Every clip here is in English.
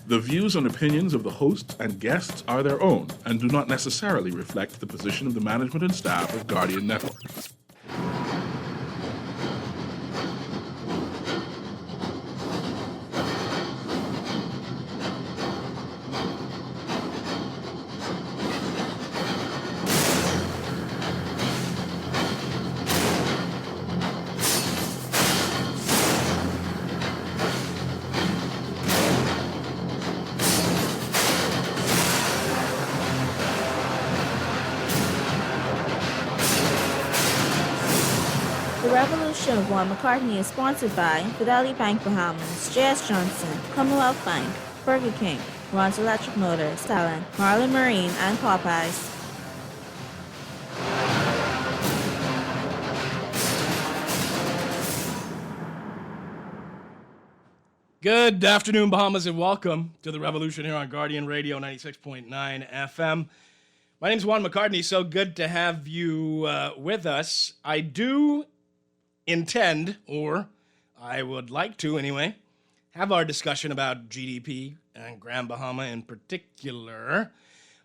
The views and opinions of the hosts and guests are their own and do not necessarily reflect the position of the management and staff of Guardian Network. The Revolution of Juan McCartney is sponsored by Fidelity Bank Bahamas, J.S. Johnson, Commonwealth Bank, Burger King, Ron's Electric Motors, Talent, Marlin Marine, and Popeyes. Good afternoon, Bahamas, and welcome to the Revolution here on Guardian Radio 96.9 FM. My name's Juan McCartney. So good to have you with us. I do intend, or I would like to anyway, have our discussion about GDP and Grand Bahama in particular.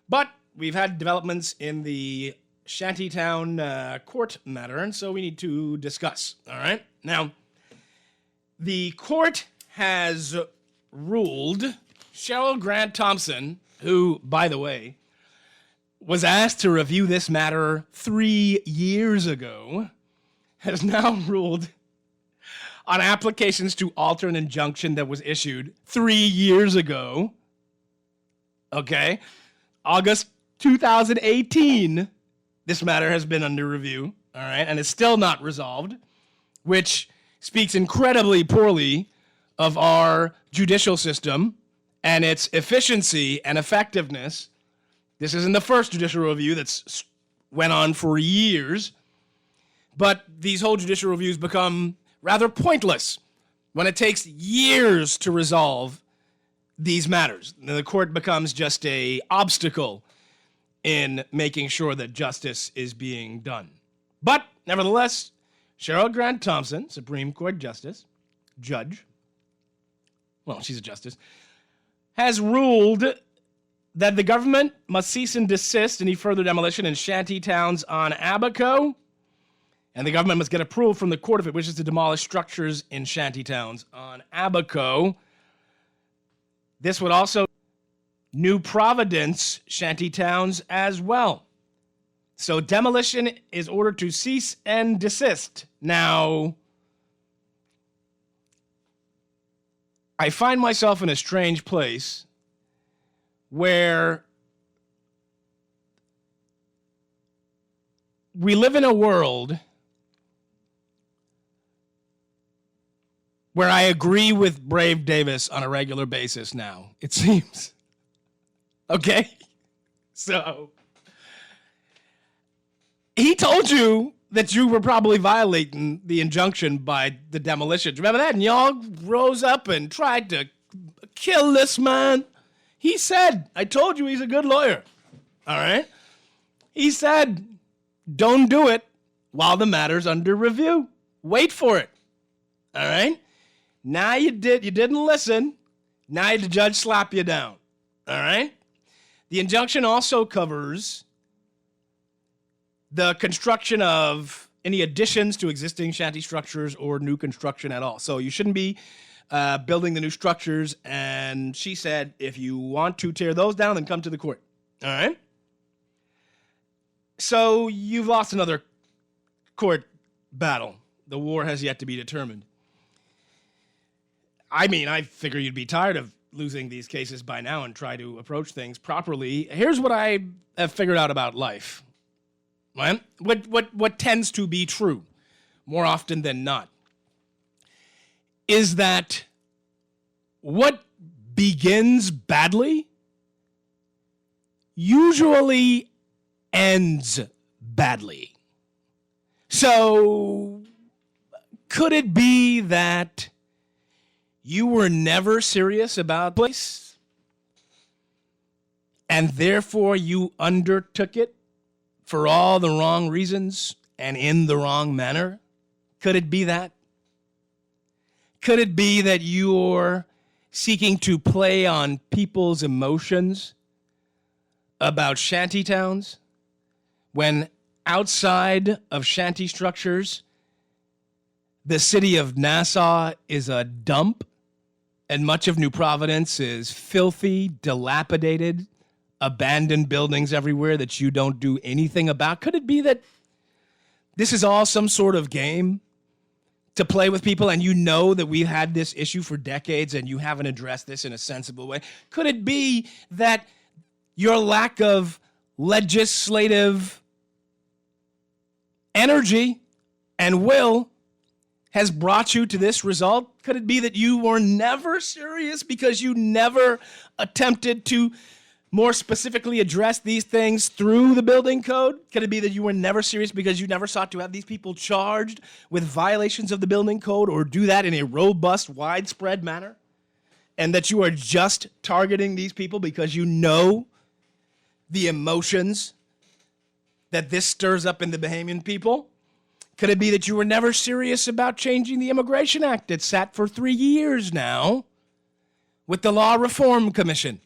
But we've had developments in the Shantytown court matter, and so we need to discuss. All right? Now, the court has ruled Cheryl Grant Thompson, who, by the way, was asked to review this matter 3 years ago, has now ruled on applications to alter an injunction that was issued 3 years ago. Okay? August 2018, this matter has been under review, all right, and it's still not resolved, which speaks incredibly poorly of our judicial system and its efficiency and effectiveness. This isn't the first judicial review that's went on for years, but these whole judicial reviews become rather pointless when it takes years to resolve these matters. The court becomes just an obstacle in making sure that justice is being done. But nevertheless, Cheryl Grant Thompson, Supreme Court Judge, well, she's a justice, has ruled that the government must cease and desist any further demolition in shanty towns on Abaco, and the government must get approval from the court if it wishes to demolish structures in shanty towns on Abaco. This would also New Providence shanty towns as well. So demolition is ordered to cease and desist. Now, I find myself in a strange place where we live in a world where I agree with Brave Davis on a regular basis now, it seems. Okay? So, he told you that you were probably violating the injunction by the demolition. Remember that? And y'all rose up and tried to kill this man. He said, I told you he's a good lawyer. All right? He said, don't do it while the matter's under review. Wait for it. All right? Now you didn't listen. Now the judge slapped you down. All right? The injunction also covers the construction of any additions to existing shanty structures or new construction at all. So you shouldn't be building the new structures. And she said, if you want to tear those down, then come to the court. All right? So you've lost another court battle. The war has yet to be determined. I mean, I figure you'd be tired of losing these cases by now and try to approach things properly. Here's what I have figured out about life. Right? What tends to be true more often than not is that what begins badly usually ends badly. So could it be that you were never serious about place and therefore you undertook it for all the wrong reasons and in the wrong manner? Could it be that? Could it be that you're seeking to play on people's emotions about shanty towns when outside of shanty structures, the city of Nassau is a dump and much of New Providence is filthy, dilapidated, abandoned buildings everywhere that you don't do anything about? Could it be that this is all some sort of game to play with people, and you know that we've had this issue for decades and you haven't addressed this in a sensible way? Could it be that your lack of legislative energy and will has brought you to this result? Could it be that you were never serious because you never attempted to more specifically address these things through the building code? Could it be that you were never serious because you never sought to have these people charged with violations of the building code or do that in a robust, widespread manner? And that you are just targeting these people because you know the emotions that this stirs up in the Bahamian people? Could it be that you were never serious about changing the Immigration Act? It's sat for 3 years now with the Law Reform Commission.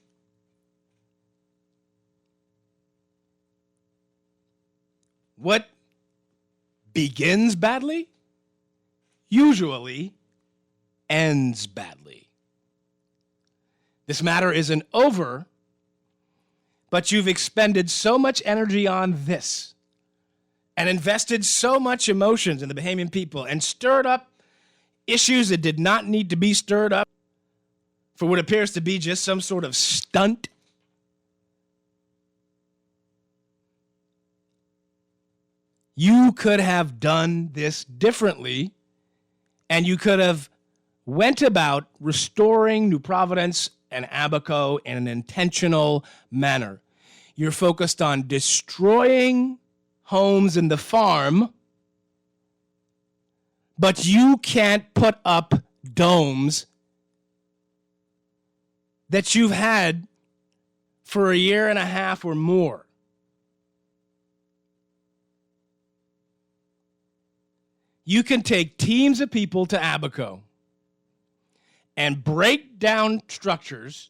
What begins badly usually ends badly. This matter isn't over, but you've expended so much energy on this and invested so much emotions in the Bahamian people and stirred up issues that did not need to be stirred up for what appears to be just some sort of stunt. You could have done this differently, and you could have went about restoring New Providence and Abaco in an intentional manner. You're focused on destroying homes in the farm, but you can't put up domes that you've had for a year and a half or more. You can take teams of people to Abaco and break down structures,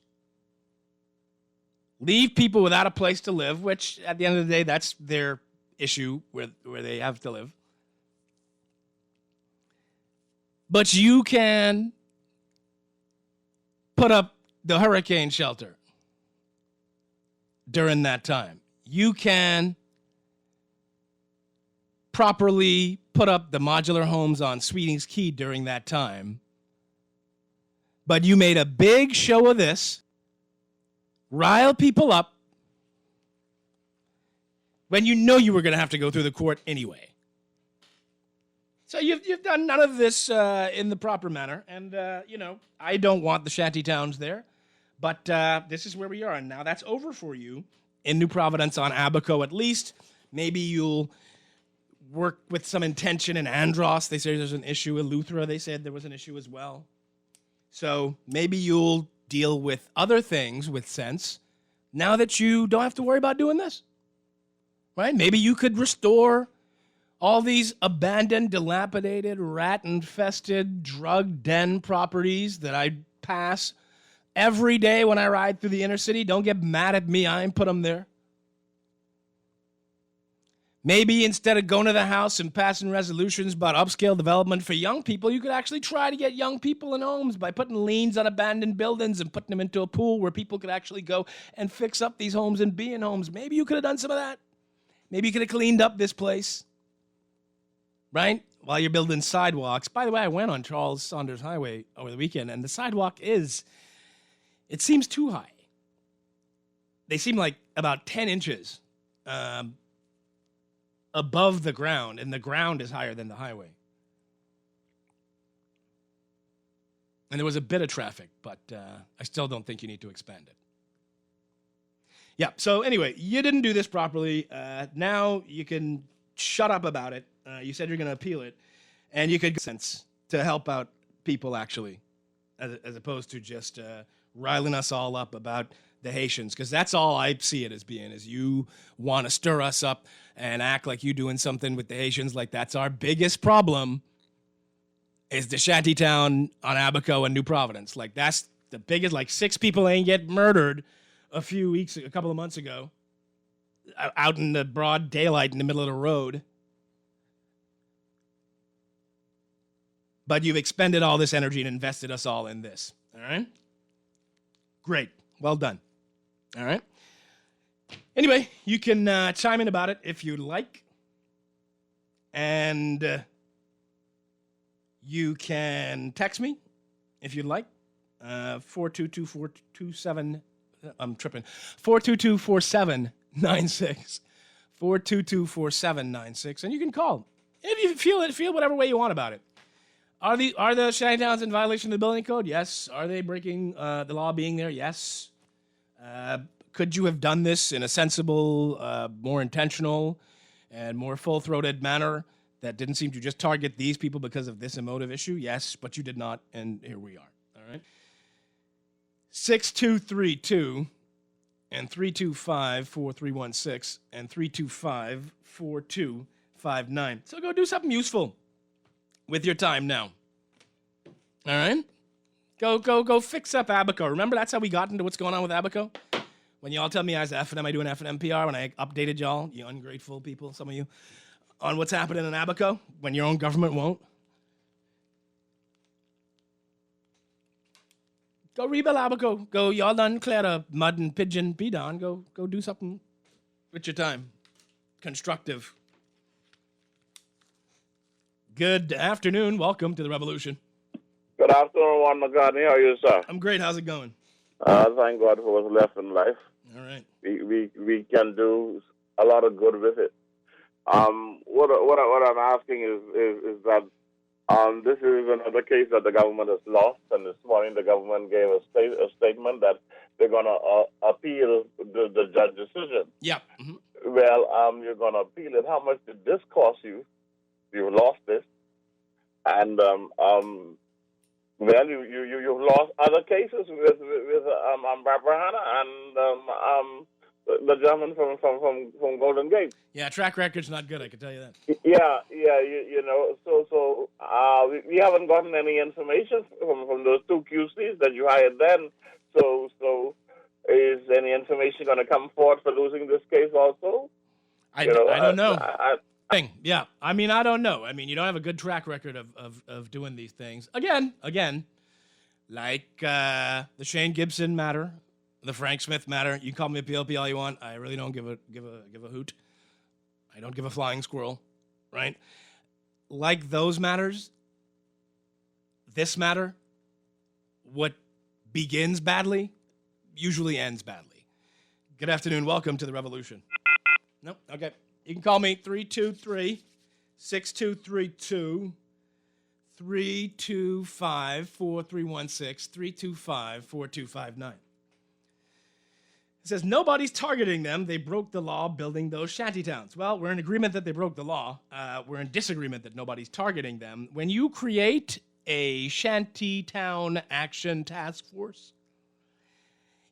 leave people without a place to live, which at the end of the day, that's their issue where they have to live. But you can put up the hurricane shelter during that time. You can properly put up the modular homes on Sweetings Key during that time. But you made a big show of this, rile people up, when you know you were going to have to go through the court anyway. So you've done none of this in the proper manner. And, I don't want the shanty towns there. But this is where we are. And now that's over for you in New Providence on Abaco at least. Maybe you'll work with some intention in Andros. They say there's an issue. In Luthra, they said there was an issue as well. So maybe you'll deal with other things with sense now that you don't have to worry about doing this. Right? Maybe you could restore all these abandoned, dilapidated, rat-infested, drug den properties that I pass every day when I ride through the inner city. Don't get mad at me. I ain't put them there. Maybe instead of going to the house and passing resolutions about upscale development for young people, you could actually try to get young people in homes by putting liens on abandoned buildings and putting them into a pool where people could actually go and fix up these homes and be in homes. Maybe you could have done some of that. Maybe you could have cleaned up this place, right? While you're building sidewalks. By the way, I went on Charles Saunders Highway over the weekend, and the sidewalk it seems too high. They seem like about 10 inches above the ground, and the ground is higher than the highway. And there was a bit of traffic, but I still don't think you need to expand it. Yeah, so anyway, you didn't do this properly. Now you can shut up about it. You said you're going to appeal it, and you could get sense to help out people, actually, as opposed to just riling us all up about the Haitians, because that's all I see it as being, is you want to stir us up and act like you doing something with the Haitians, like that's our biggest problem, is the shantytown on Abaco and New Providence. Like, that's the biggest, like 6 people ain't get murdered a couple of months ago, out in the broad daylight in the middle of the road. But you've expended all this energy and invested us all in this. All right? Great. Well done. All right? Anyway, you can chime in about it if you like. And you can text me if you'd like. 422-427. I'm tripping. 422-4796. 422-4796. And you can call if you feel whatever way you want about it. Are the shantytowns in violation of the building code? Yes. Are they breaking the law being there? Yes. Could you have done this in a sensible, more intentional, and more full-throated manner that didn't seem to just target these people because of this emotive issue? Yes, but you did not, and here we are. All right. 6232 and 325-4316 and 325-4259. So go do something useful with your time now. All right? Go fix up Abaco. Remember, that's how we got into what's going on with Abaco? When y'all tell me I was F&M, I do an F&M PR, when I updated y'all, you ungrateful people, some of you, on what's happening in Abaco, when your own government won't. Go rebuild Abaco. Go, y'all done clear the mud and pigeon be done. Go do something with your time. Constructive. Good afternoon. Welcome to the Revolution. Good afternoon, Juan McCartney. How are you, sir? I'm great. How's it going? Thank God for what's left in life. All right. We can do a lot of good with it. What I'm asking is that this is another case that the government has lost, and this morning the government gave a statement that they're going to appeal the judge's decision. Yeah. Mm-hmm. Well, you're going to appeal it. How much did this cost you? You lost this, and well, you've lost other cases with Barbara Hanna and the gentleman from Golden Gate. Yeah, track record's not good. I can tell you that. Yeah. You know. So we haven't gotten any information from those 2 QCs that you hired then. So is any information going to come forward for losing this case also? I don't know. Yeah, I mean, I don't know. I mean, you don't have a good track record of doing these things. Again, like the Shane Gibson matter, the Frank Smith matter. You can call me a PLP all you want. I really don't give a hoot. I don't give a flying squirrel, right? Like those matters, this matter, what begins badly usually ends badly. Good afternoon. Welcome to the Revolution. Nope. Okay. You can call me 323-6232, 325-4316, 325-4259. It says, nobody's targeting them. They broke the law building those shantytowns. Well, we're in agreement that they broke the law. We're in disagreement that nobody's targeting them. When you create a shantytown action task force,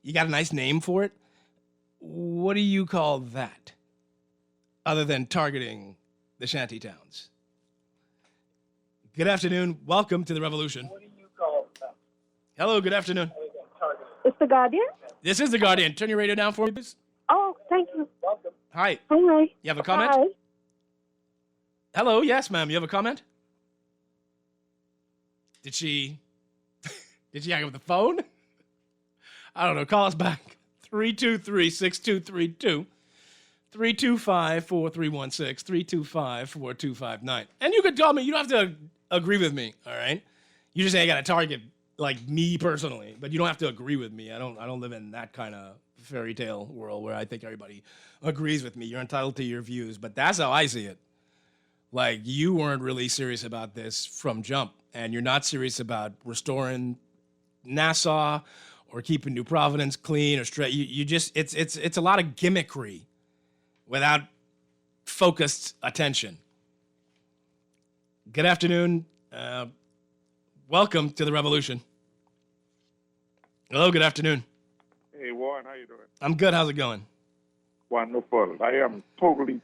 you got a nice name for it. What do you call that? Other than targeting the shantytowns. Good afternoon. Welcome to the Revolution. What do you call that? Hello, good afternoon. It's the Guardian? This is the Guardian. Turn your radio down for me, please. Oh, thank you. Welcome. Hi. Hi. You have a comment? Hi. Hello, yes, ma'am. You have a comment? Did she hang up the phone? I don't know. Call us back. 323-6232. 325-4316, 325-4259. And you could call me. You don't have to agree with me, all right? You just say I got to target, like, me personally. But you don't have to agree with me. I don't live in that kind of fairy tale world where I think everybody agrees with me. You're entitled to your views. But that's how I see it. Like, you weren't really serious about this from jump. And you're not serious about restoring Nassau or keeping New Providence clean or straight. You just, it's a lot of gimmickry without focused attention. Good afternoon. Welcome to the Revolution. Hello, good afternoon. Hey, Juan, how you doing? I'm good. How's it going? Wonderful. I am totally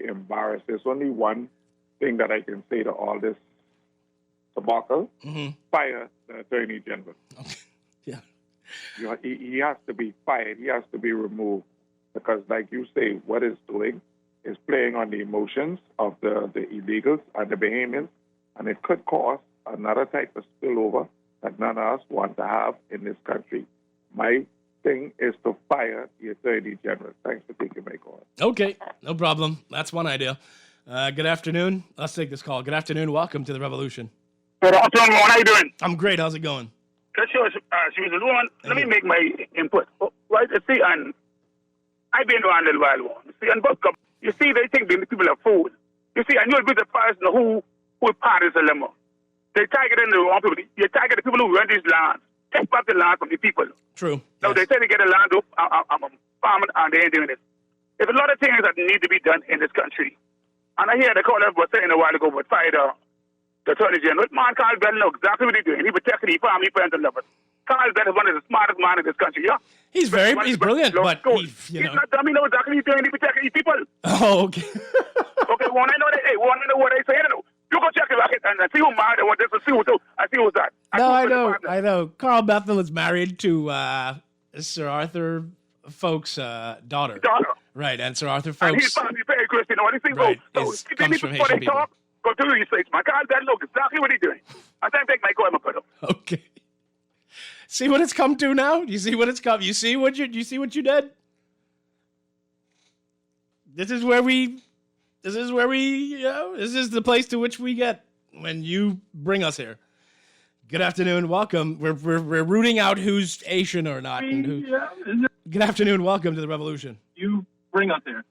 embarrassed. There's only one thing that I can say to all this debacle. Mm-hmm. Fire the Attorney General. Yeah. he has to be fired. He has to be removed because, like you say, what it's doing is playing on the emotions of the illegals and the Bahamians, and it could cause another type of spillover that none of us want to have in this country. My thing is to fire the Attorney General. Thanks for taking my call. Okay, no problem. That's one idea. Good afternoon. Let's take this call. Good afternoon. Welcome to the Revolution. Good afternoon, Juan. How you doing? I'm great. How's it going? Sure, she was a woman. Let me make my input. Right, you see, and I've been around a little while, Juan. You see, and both you see, they think the people are fools. You see, and you'll be the person who parties a lemon. They target the wrong people. You target the people who run these lands. Take back the land from the people. True. Now, they say they get a land up, I'm a farmer, and they ain't doing it. There's a lot of things that need to be done in this country. And I hear the caller was saying a while ago, but fire the Attorney General. Man, Carl Bell knows exactly what he's doing. He protecting his family, friends, and lovers. Carl Bell is one of the smartest men in this country, yeah? He's brilliant, but he's not dumb. He knows exactly what he's doing. He protecting his people. Oh, okay. Okay, Juan, I know that. Hey, Juan, I know what they say. You go check it back and see who married and what this and see who's that. No, I know. Carl Bethel is married to Sir Arthur Folks' daughter. Right, and Sir Arthur Folks. And he's probably very Christian. What he thinks, right, comes from Haitian people. Talk, go to your face. My God, that look exactly what he's doing. I think take my call, my brother. Okay. See what it's come to now? You see what it's come? You see what you did? This is the place to which we get when you bring us here. Good afternoon, welcome. We're rooting out who's Asian or not. And who. Good afternoon, welcome to the Revolution. You bring us here.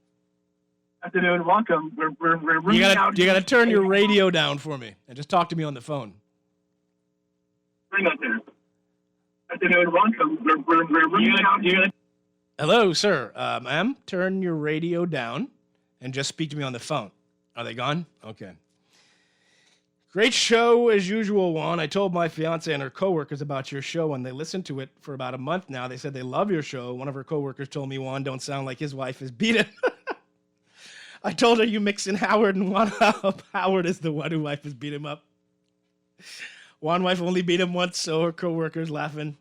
Afternoon, welcome. We're rooting out. You gotta turn your radio down for me and just talk to me on the phone. Bring us here. Afternoon, welcome. We're rooting out. Hello, sir. Ma'am, turn your radio down and just speak to me on the phone. Are they gone? Okay. Great show as usual, Juan. I told my fiance and her coworkers about your show, and they listened to it for about a month now. They said they love your show. One of her coworkers told me Juan don't sound like his wife is beaten. I told her you mix in Howard and Juan up. Howard is the one who wife has beat him up. Juan wife only beat him once, so her coworkers laughing.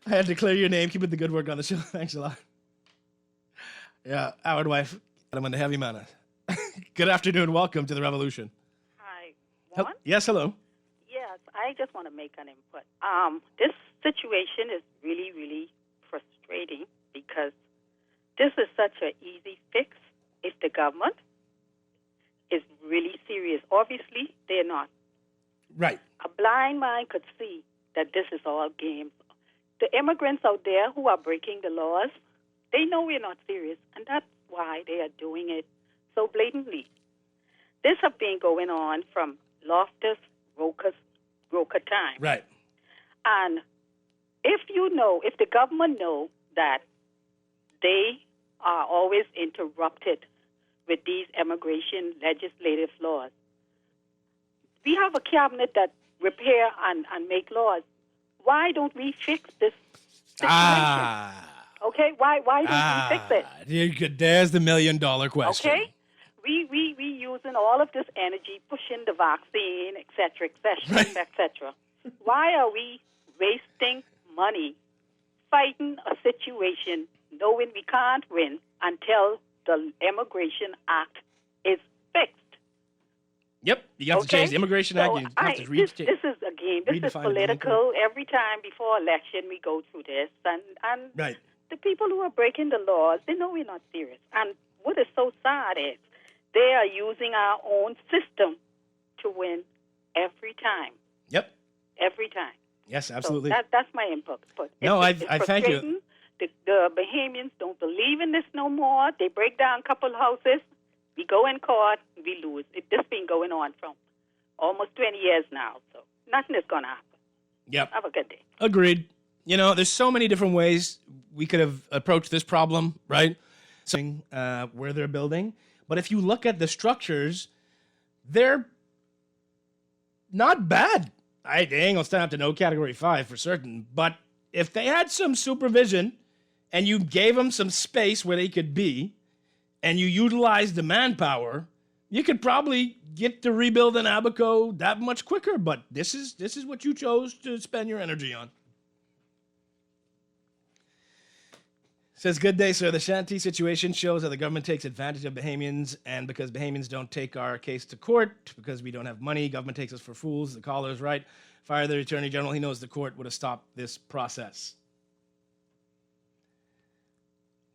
I had to clear your name. Keep it the good work on the show. Thanks a lot. Yeah, Howard wife. I'm on the heavy manner. Good afternoon. Welcome to the Revolution. Hi, Juan? Yes, hello. Yes, I just want to make an input. This situation is really, really frustrating because this is such an easy fix if the government is really serious. Obviously, they're not. Right. A blind man could see that this is all games. The immigrants out there who are breaking the laws, they know we're not serious, and that's why they are doing it so blatantly. This has been going on from Loftus, Roker time. Right. And if the government know that they are always interrupted with these immigration legislative laws, we have a cabinet that repair and make laws. Why don't we fix this situation? Okay, why don't we fix it? There's the $1 million question. Okay, we using all of this energy pushing the vaccine, et cetera, et cetera. Why are we wasting money fighting a situation knowing we can't win until the Immigration Act is fixed? Yep, you have to change the Immigration Act. You have to this is a game. This is political. Every time before election, we go through this, and right. The people who are breaking the laws, they know we're not serious. And what is so sad is they are using our own system to win every time. Yep. Every time. Yes, absolutely. So that's my input. But no, I thank you. The Bahamians don't believe in this no more. They break down a couple houses. We go in court, we lose. This has been going on from almost 20 years now, so nothing is going to happen. Yep. Have a good day. Agreed. There's so many different ways we could have approached this problem, right? Where they're building. But if you look at the structures, they're not bad. They ain't going to stand up to no Category 5 for certain. But if they had some supervision and you gave them some space where they could be, and you utilize the manpower, you could probably get to rebuilding Abaco that much quicker. But this is what you chose to spend your energy on. Says, good day, sir. The shanty situation shows how the government takes advantage of Bahamians, and because Bahamians don't take our case to court, because we don't have money, government takes us for fools. The caller is right. Fire the Attorney General. He knows the court would have stopped this process.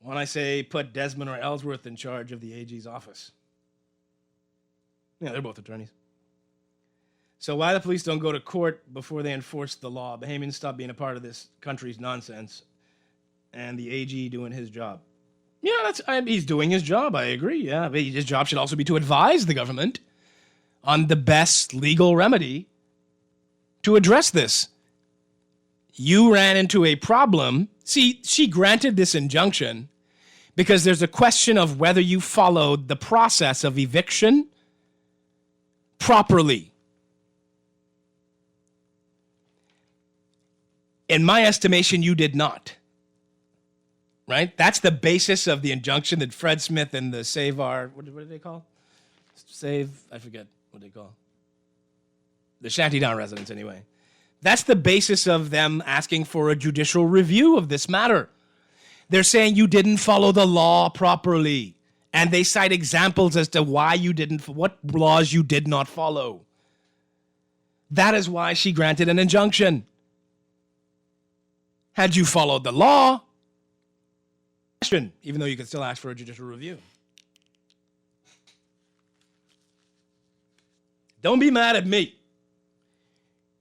When I say put Desmond or Ellsworth in charge of the AG's office. Yeah, they're both attorneys. So why the police don't go to court before they enforce the law? Bahamians stop being a part of this country's nonsense. And the AG doing his job. Yeah, he's doing his job. I agree. Yeah, but his job should also be to advise the government on the best legal remedy to address this. You ran into a problem. See, she granted this injunction because there's a question of whether you followed the process of eviction properly. In my estimation, you did not. Right? That's the basis of the injunction that Fred Smith and the Save Our, what do they call? I forget what they call. The Shantytown residents, anyway. That's the basis of them asking for a judicial review of this matter. They're saying you didn't follow the law properly. And they cite examples as to why you didn't, what laws you did not follow. That is why she granted an injunction. Had you followed the law, even though you can still ask for a judicial review. Don't be mad at me.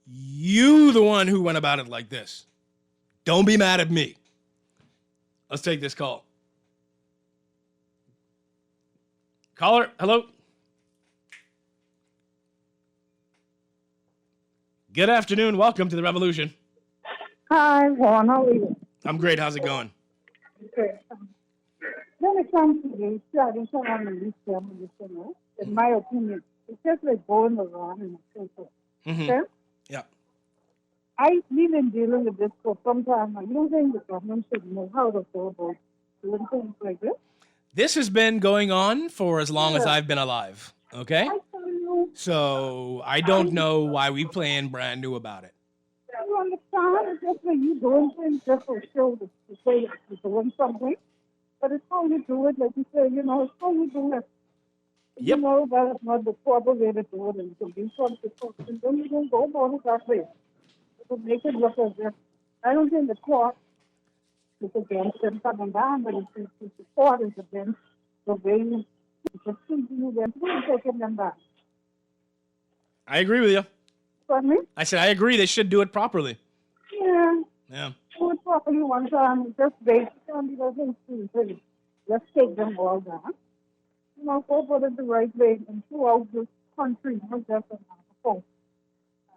You the one who went about it like this. Don't be mad at me. Let's take this call. Caller, hello. Good afternoon. Welcome to the Revolution. Hi, Juan. How are you? I'm great. How's it going? Okay. When it comes to this, I don't want to use them, in my opinion. It's just like going around in a circle. Mm-hmm. Okay? Yeah. We've been dealing with this for some time. I don't think the government should know how to go about doing things like this. This has been going on for as long as I've been alive. Okay? I tell you, So I don't know why we playing brand new about it. you understand? It's just like you doing things just for show to say you're doing something. But it's how you do it, like you say, it's how you do it. Yep. You know that it's not the proper way to do it, and to be something, and then you don't go about it that way. To make it look as if, I don't think the court is against them coming down, but it's the court is against the way you just continue them taking them back. I agree with you. Pardon me? I said I agree. They should do it properly. Yeah. Yeah. Do it properly one time, just basic, and doesn't really. Let's take them all down. Go about it the right way and throughout this country, not just in Mexico.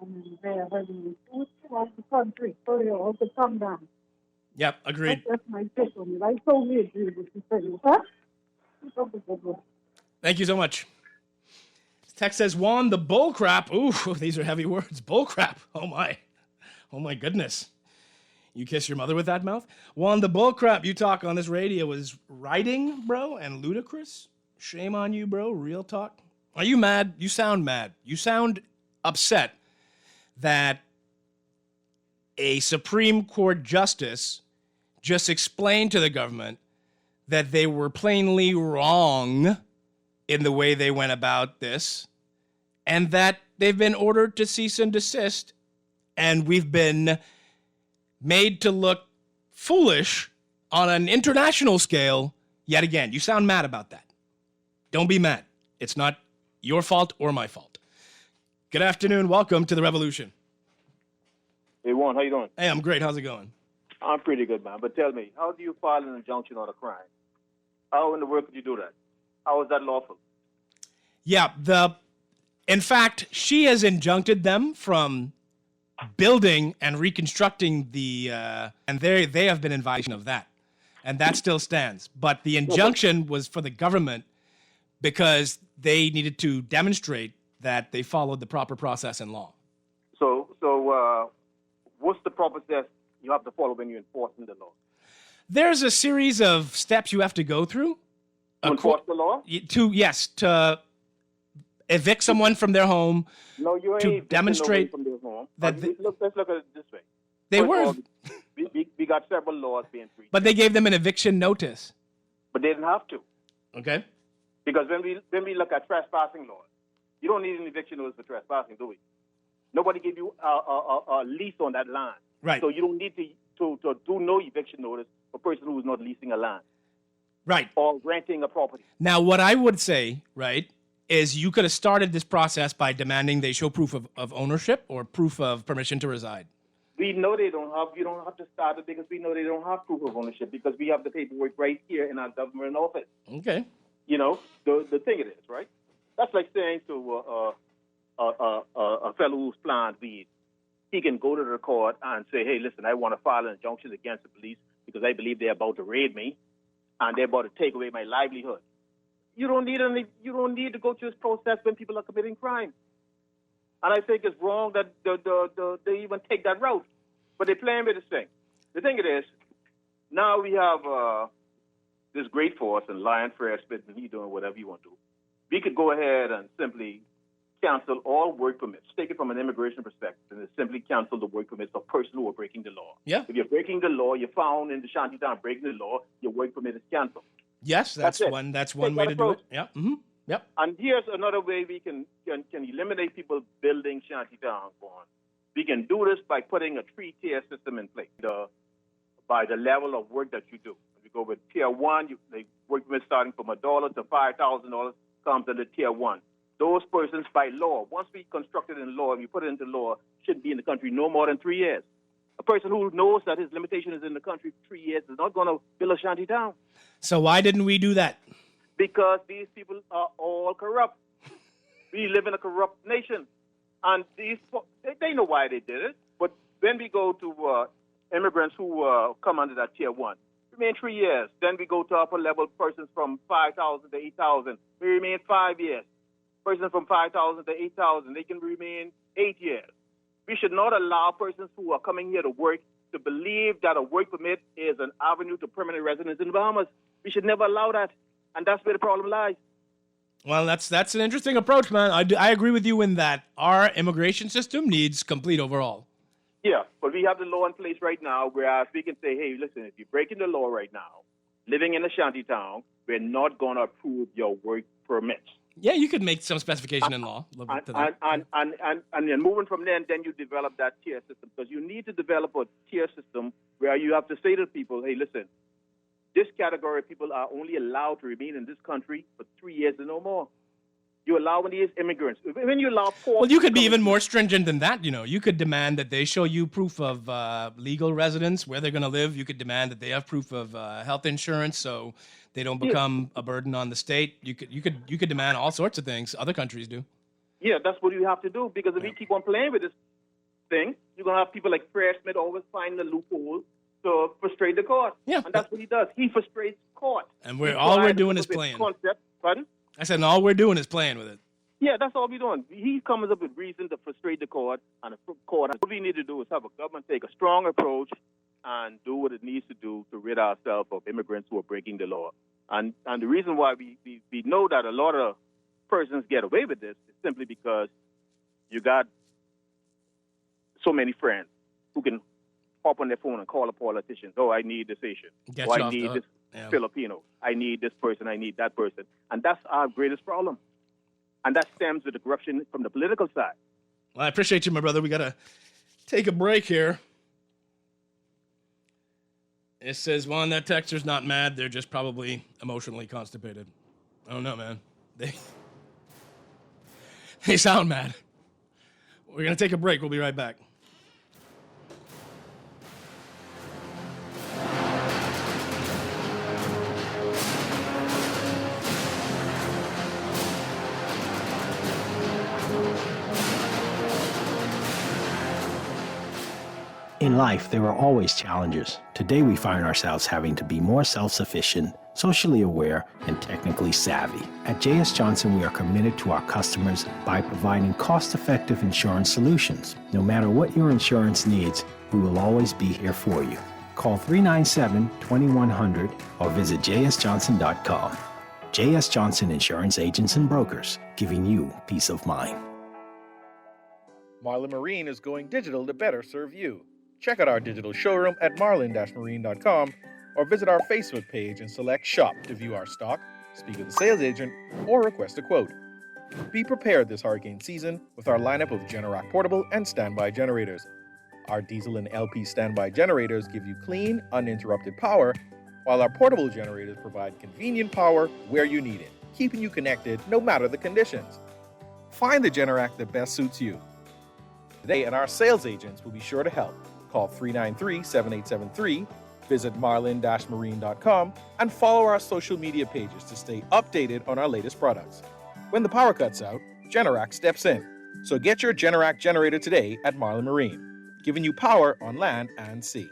And wherever you do throughout the country, so they all to come down. Yep, agreed. That's my take on it. I totally agree with you, huh? Keep up the good work. Thank you so much. This text says, Juan, the bull crap. Ooh, these are heavy words. Bull crap. Oh my goodness. You kiss your mother with that mouth? Juan, the bull crap you talk on this radio is writing, bro, and ludicrous. Shame on you, bro. Real talk. Are you mad? You sound mad. You sound upset that a Supreme Court justice just explained to the government that they were plainly wrong in the way they went about this, and that they've been ordered to cease and desist, and we've been made to look foolish on an international scale yet again. You sound mad about that. Don't be mad. It's not your fault or my fault. Good afternoon. Welcome to the Revolution. Hey, Juan, how you doing? Hey, I'm great. How's it going? I'm pretty good, man. But tell me, how do you file an injunction on a crime? How in the world could you do that? How is that lawful? Yeah, in fact, she has injuncted them from building and reconstructing and they have been in violation of that. And that still stands. But the injunction was for the government because they needed to demonstrate that they followed the proper process and law. So what's the proper steps you have to follow when you're enforcing the law? There's a series of steps you have to go through. To enforce the law? To evict someone from their home. No, you ain't to demonstrate from their home. that let's look at it this way. They were. We got several laws being breached. But they gave them an eviction notice. But they didn't have to. Okay. Because when we look at trespassing laws, you don't need an eviction notice for trespassing, do we? Nobody gave you a lease on that land. Right. So you don't need to do no eviction notice for a person who is not leasing a land. Right. Or renting a property. Now, what I would say, right, is you could have started this process by demanding they show proof of ownership or proof of permission to reside. We know they don't have, you don't have to start it because we know they don't have proof of ownership because we have the paperwork right here in our government office. Okay. You know, the thing it is, right? That's like saying to a fellow who's planted weed, he can go to the court and say, hey, listen, I want to file an injunction against the police because I believe they're about to raid me and they're about to take away my livelihood. You don't need to go through this process when people are committing crime. And I think it's wrong that they even take that route. But they're playing with this thing. The thing it is, now we have this great force and Lion Fred Smith and he doing whatever you want to do. We could go ahead and simply cancel all work permits. Take it from an immigration perspective and simply cancel the work permits of persons who are breaking the law. Yeah. If you're breaking the law, you're found in the shantytown breaking the law, your work permit is canceled. Yes, that's one way to do it. Yeah. Mm-hmm. Yep. And here's another way we can eliminate people building shantytowns. We can do this by putting a 3-tier system in place. By the level of work that you do. If you go with tier 1, the work permit starting from $1 to $5,000 comes under tier 1. Those persons by law, once we construct it in law and we put it into law, shouldn't be in the country no more than 3 years. A person who knows that his limitation is in the country for 3 years is not going to build a shantytown. So why didn't we do that? Because these people are all corrupt. We live in a corrupt nation. And they know why they did it. But when we go to immigrants who come under that tier 1, remain 3 years. Then we go to upper level persons from 5,000 to 8,000. We remain 5 years. Persons from 5,000 to 8,000, they can remain 8 years. We should not allow persons who are coming here to work to believe that a work permit is an avenue to permanent residence in the Bahamas. We should never allow that. And that's where the problem lies. Well, that's an interesting approach, man. I agree with you in that our immigration system needs complete overhaul. Yeah, but we have the law in place right now, whereas we can say, hey, listen, if you're breaking the law right now, living in a shantytown, we're not going to approve your work permits. Yeah, you could make some specification in law. And then moving from there, then you develop that tier system. Because you need to develop a tier system where you have to say to people, hey, listen, this category of people are only allowed to remain in this country for 3 years and no more. You allow these immigrants. When you allow poor... Well, you could be even more stringent than that. You know, you could demand that they show you proof of legal residence, where they're going to live. You could demand that they have proof of health insurance so they don't become a burden on the state. You could demand all sorts of things. Other countries do. Yeah, that's what you have to do. Because if we keep on playing with this thing, you're going to have people like Fred Smith always find the loophole to frustrate the court. Yeah. And that's what he does. He frustrates court. And all we're doing is playing. Pardon? I said, and all we're doing is playing with it. Yeah, that's all we're doing. He comes up with reason to frustrate the court, and the court. What we need to do is have a government take a strong approach and do what it needs to do to rid ourselves of immigrants who are breaking the law. And the reason why we know that a lot of persons get away with this is simply because you got so many friends who can hop on their phone and call a politician. Oh, I need this Asian. I need this Filipino. I need this person. I need that person. And that's our greatest problem. And that stems with the corruption from the political side. Well, I appreciate you, my brother. We got to take a break here. It says, Juan, that texter's not mad. They're just probably emotionally constipated. I don't know, man. They sound mad. We're going to take a break. We'll be right back. In life, there are always challenges. Today, we find ourselves having to be more self-sufficient, socially aware, and technically savvy. At J.S. Johnson, we are committed to our customers by providing cost-effective insurance solutions. No matter what your insurance needs, we will always be here for you. Call 397-2100 or visit jsjohnson.com. J.S. Johnson Insurance Agents and Brokers, giving you peace of mind. Marlin Marine is going digital to better serve you. Check out our digital showroom at marlin-marine.com or visit our Facebook page and select Shop to view our stock, speak with a sales agent, or request a quote. Be prepared this hurricane season with our lineup of Generac portable and standby generators. Our diesel and LP standby generators give you clean, uninterrupted power, while our portable generators provide convenient power where you need it, keeping you connected no matter the conditions. Find the Generac that best suits you today, and our sales agents will be sure to help. Call 393-7873, visit marlin-marine.com, and follow our social media pages to stay updated on our latest products. When the power cuts out, Generac steps in. So get your Generac generator today at Marlin Marine, giving you power on land and sea.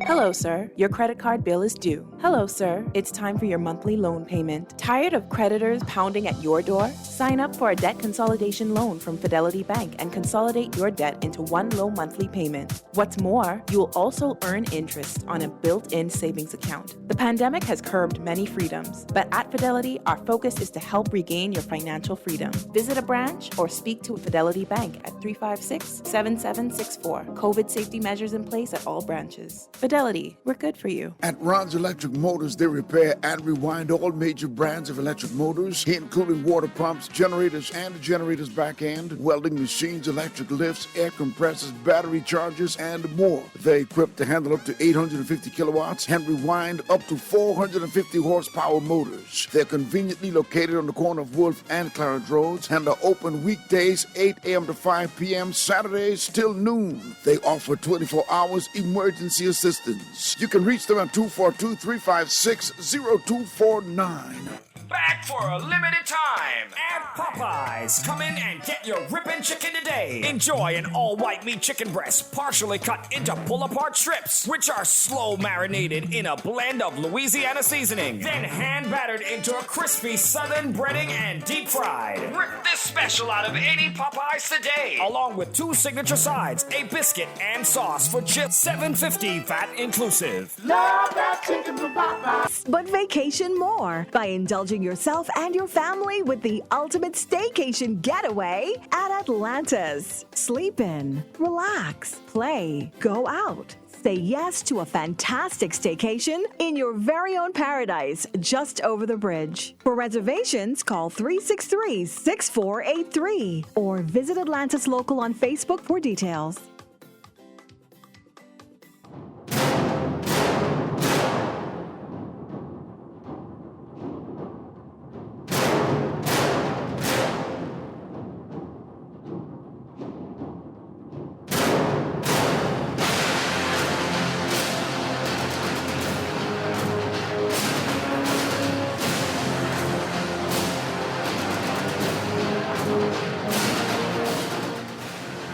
Hello, sir. Your credit card bill is due. Hello, sir. It's time for your monthly loan payment. Tired of creditors pounding at your door? Sign up for a debt consolidation loan from Fidelity Bank and consolidate your debt into one low monthly payment. What's more, you will also earn interest on a built-in savings account. The pandemic has curbed many freedoms, but at Fidelity, our focus is to help regain your financial freedom. Visit a branch or speak to Fidelity Bank at 356-7764. COVID safety measures in place at all branches. Fidelity, we're good for you. At Ron's Electric Motors, they repair and rewind all major brands of electric motors, including water pumps, generators, and the generator's back end, welding machines, electric lifts, air compressors, battery chargers, and more. They're equipped to handle up to 850 kilowatts and rewind up to 450 horsepower motors. They're conveniently located on the corner of Wolf and Clarence Roads and are open weekdays 8 a.m. to 5 p.m., Saturdays till noon. They offer 24 hours emergency assistance. You can reach them at 242-356-0249. Back for a limited time at Popeyes. Come in and get your ripping chicken today. Enjoy an all-white meat chicken breast, partially cut into pull-apart strips, which are slow marinated in a blend of Louisiana seasoning, then hand-battered into a crispy southern breading and deep-fried. Rip this special out of any Popeyes today, along with 2 signature sides, a biscuit, and sauce for just $7.50 VAT inclusive. Love that chicken from Popeyes. But vacation more by indulging yourself and your family with the ultimate staycation getaway at Atlantis. Sleep in, relax, play, go out. Say yes to a fantastic staycation in your very own paradise just over the bridge. For reservations, call 363-6483 or visit Atlantis Local on Facebook for details.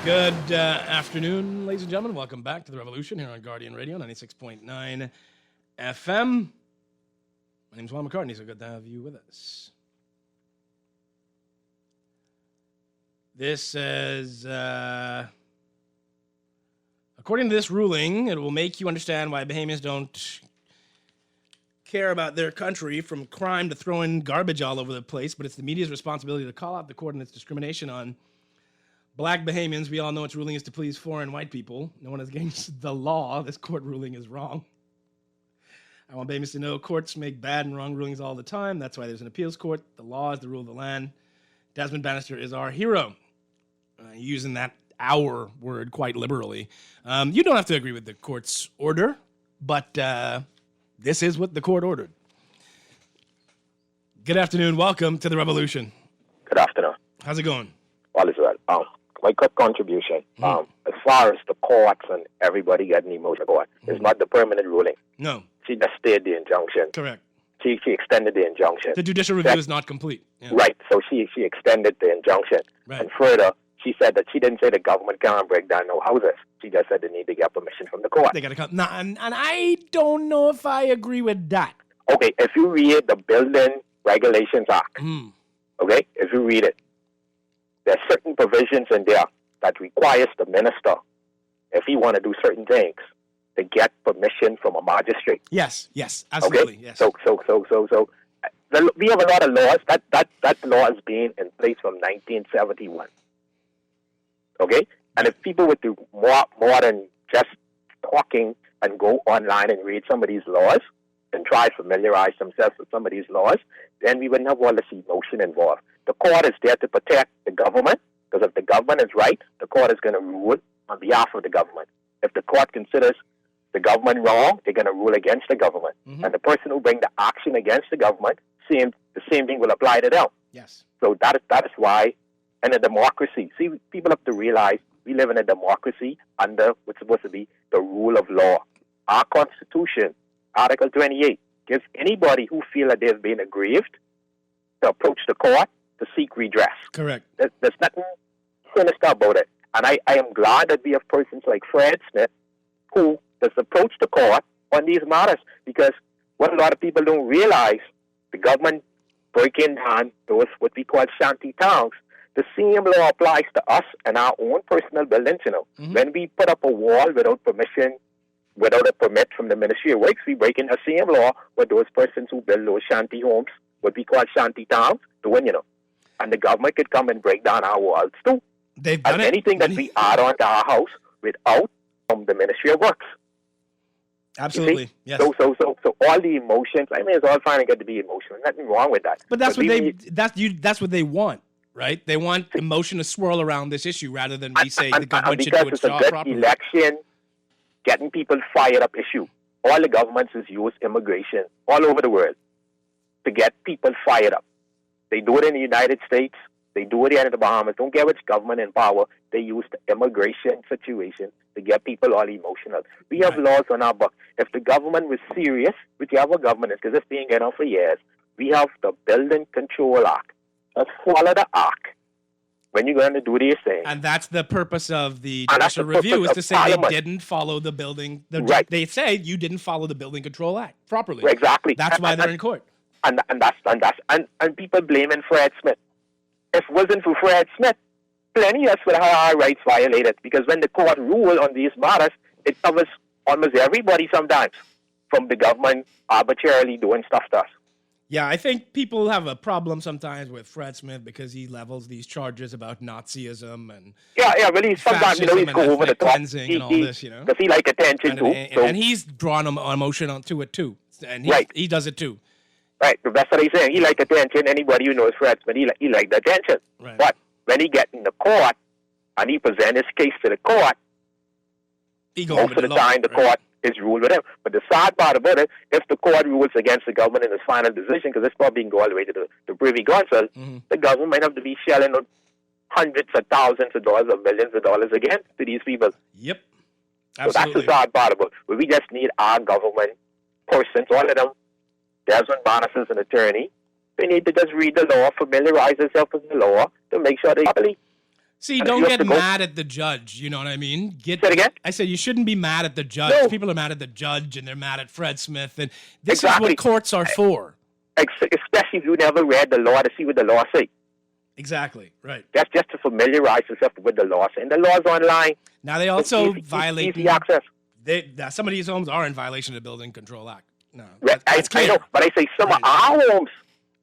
Good afternoon, ladies and gentlemen. Welcome back to The Revolution here on Guardian Radio, 96.9 FM. My name's Juan McCartney, so good to have you with us. This says, according to this ruling, it will make you understand why Bahamians don't care about their country, from crime to throwing garbage all over the place, but it's the media's responsibility to call out the court and its discrimination on Black Bahamians. We all know its ruling is to please foreign white people. No one is against the law. This court ruling is wrong. I want Bahamians to know courts make bad and wrong rulings all the time. That's why there's an appeals court. The law is the rule of the land. Desmond Bannister is our hero. Using that "our" word quite liberally. You don't have to agree with the court's order, but this is what the court ordered. Good afternoon. Welcome to The Revolution. Good afternoon. How's it going? All is well. My quick contribution, as far as the courts and everybody getting emotional court, it's not the permanent ruling. No. She just stayed the injunction. Correct. She extended the injunction. The judicial review is not complete. Yeah. Right. So she extended the injunction. Right. And further, she said that she didn't say the government can't break down no houses. She just said they need to get permission from the court. They got to come. Nah, and I don't know if I agree with that. Okay, if you read the Building Regulations Act, okay, if you read it, there's certain provisions in there that requires the minister, if he want to do certain things, to get permission from a magistrate. Yes, absolutely. Okay? Yes. So we have a lot of laws. That law has been in place from 1971. Okay? And if people were to more than just talking and go online and read some of these laws and try to familiarize themselves with some of these laws, then we wouldn't have all this emotion involved. The court is there to protect the government, because if the government is right, the court is going to rule on behalf of the government. If the court considers the government wrong, they're going to rule against the government. Mm-hmm. And the person who brings the action against the government, the same thing will apply to them. Yes. So that is why, in a democracy, see, people have to realize we live in a democracy under what's supposed to be the rule of law. Our Constitution, Article 28, gives anybody who feel that they've been aggrieved to approach the court to seek redress. Correct. There's nothing sinister about it. And I am glad that we have persons like Fred Smith who does approach the court on these matters, because what a lot of people don't realize, the government breaking down those what we call shanty towns, the same law applies to us and our own personal buildings, you know. Mm-hmm. When we put up a wall without permission, without a permit from the Ministry of Works, we break in the same law with those persons who build those shanty homes, what we call shanty towns, doing, you know. And the government could come and break down our walls too. They've done and anything that we add on to our house without the Ministry of Works. Absolutely. Yes. So all the emotions, I mean, it's all fine and good to be emotional. Nothing wrong with that. But that's what they want. Right? They want emotion to swirl around this issue rather than we say the government should do its job properly. Because it's a good election, getting people fired up issue. All the governments has used immigration all over the world to get people fired up. They do it in the United States. They do it here in the Bahamas. Don't care which government in power. They use the immigration situation to get people all emotional. We have laws on our books. If the government was serious, whichever government is, because it's been going on for years, we have the Building Control Act. Let's follow the act when you're going to do these things. And that's the purpose of the judicial review, is to say Parliament. They didn't follow the building. They say you didn't follow the Building Control Act properly. Exactly. That's why they're in court. And people blaming Fred Smith. If it wasn't for Fred Smith, plenty of us would have our rights violated, because when the court ruled on these matters, it covers almost everybody sometimes, from the government arbitrarily doing stuff to us. Yeah, I think people have a problem sometimes with Fred Smith because he levels these charges about Nazism and really sometimes he's go over the top and all this, you know, because he like attention too. And he's drawn emotion onto it too, and he does it too. Right, that's what he's saying. He like attention. Anybody who knows Fred Smith, he like the attention. Right. But when he get in the court and he present his case to the court, most of the time the court is ruled with him. But the sad part about it, if the court rules against the government in its final decision, because it's probably going to go all the way to the Privy Council, the government might have to be shelling out hundreds of thousands of dollars or millions of dollars again to these people. Yep. Absolutely. So that's the sad part about it. But we just need our government persons, all of them. Desmond Barnes is an attorney. They need to just read the law, familiarize themselves with the law to make sure they properly. See, don't get mad at the judge. You know what I mean? Say it again? I said you shouldn't be mad at the judge. No. People are mad at the judge and they're mad at Fred Smith. And this is what courts are for. Especially if you never read the law to see what the law say. Exactly, right. That's just to familiarize yourself with the law. And the law's online. Now they also violate easy access. Some of these homes are in violation of the Building Control Act. No, I know, but I say some of our homes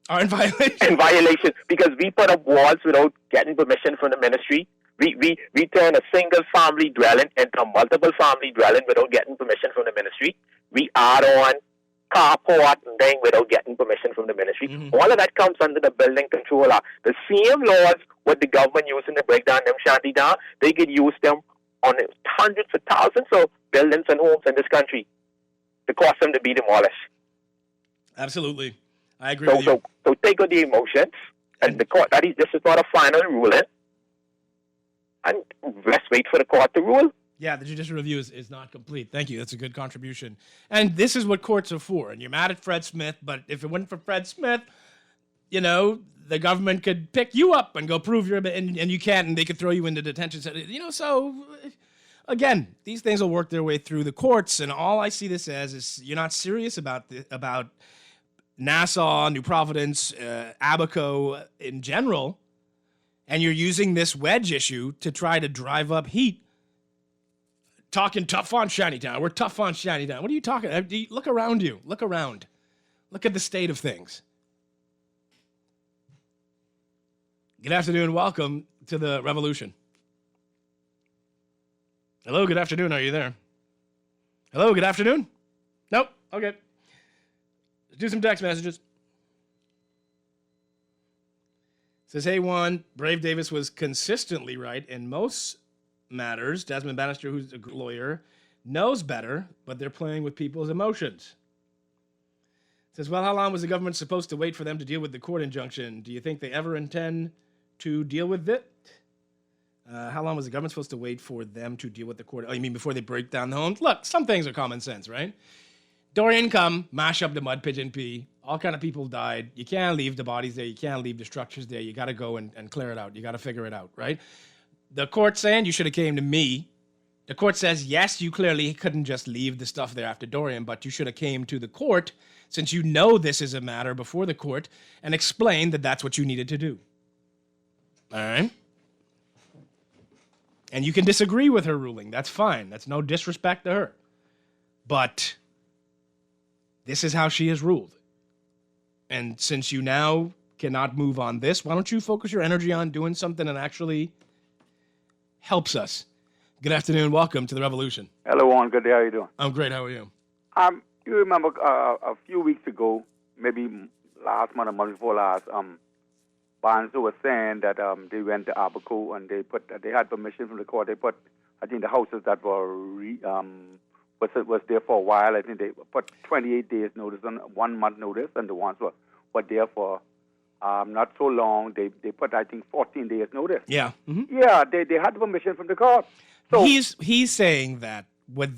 are in violation. In violation, because we put up walls without getting permission from the ministry. We turn a single family dwelling into a multiple family dwelling without getting permission from the ministry. We add on carport and thing without getting permission from the ministry. Mm-hmm. All of that comes under the Building Control Act. The same laws what the government using to break down them shanty down, they could use them on hundreds of thousands of buildings and homes in this country to cause them to be demolished. Absolutely. I agree with you. So take out the emotions, and the court, this is not a final ruling, and let's wait for the court to rule. Yeah, the judicial review is not complete. Thank you. That's a good contribution. And this is what courts are for. And you're mad at Fred Smith, but if it wasn't for Fred Smith, you know, the government could pick you up and go prove you're, and you can't, and they could throw you into detention center. You know, so again, these things will work their way through the courts, and all I see this as is you're not serious about Nassau, New Providence, Abaco in general, and you're using this wedge issue to try to drive up heat. Talking tough on Shantytown. We're tough on Shantytown. What are you talking about? Look around you. Look around. Look at the state of things. Good afternoon. Welcome to the revolution. Hello, good afternoon. Are you there? Hello, good afternoon? Nope. Okay. Let's do some text messages. Says, hey, Juan, Brave Davis was consistently right in most matters. Desmond Bannister, who's a lawyer, knows better, but they're playing with people's emotions. Says, well, how long was the government supposed to wait for them to deal with the court injunction? Do you think they ever intend to deal with it? How long was the government supposed to wait for them to deal with the court? Oh, you mean before they break down the homes? Look, some things are common sense, right? Dorian come, mash up the mud, pigeon pea. All kind of people died. You can't leave the bodies there. You can't leave the structures there. You got to go and clear it out. You got to figure it out, right? The court saying you should have came to me. The court says, yes, you clearly couldn't just leave the stuff there after Dorian, but you should have came to the court since you know this is a matter before the court and explained that that's what you needed to do. All right? And you can disagree with her ruling. That's fine. That's no disrespect to her. But this is how she has ruled. And since you now cannot move on this, why don't you focus your energy on doing something that actually helps us? Good afternoon. Welcome to the revolution. Hello, Juan. Good day. How are you doing? I'm great. How are you? You remember a few weeks ago, maybe last month or month before last, Barnes was saying that they went to Abaco and they had permission from the court. They put, I think, the houses that were was there for a while. I think they put 28 days notice and 1 month notice, and the ones were there for not so long. They put, I think, 14 days notice. Yeah. Mm-hmm. Yeah, they had permission from the court. So he's saying that what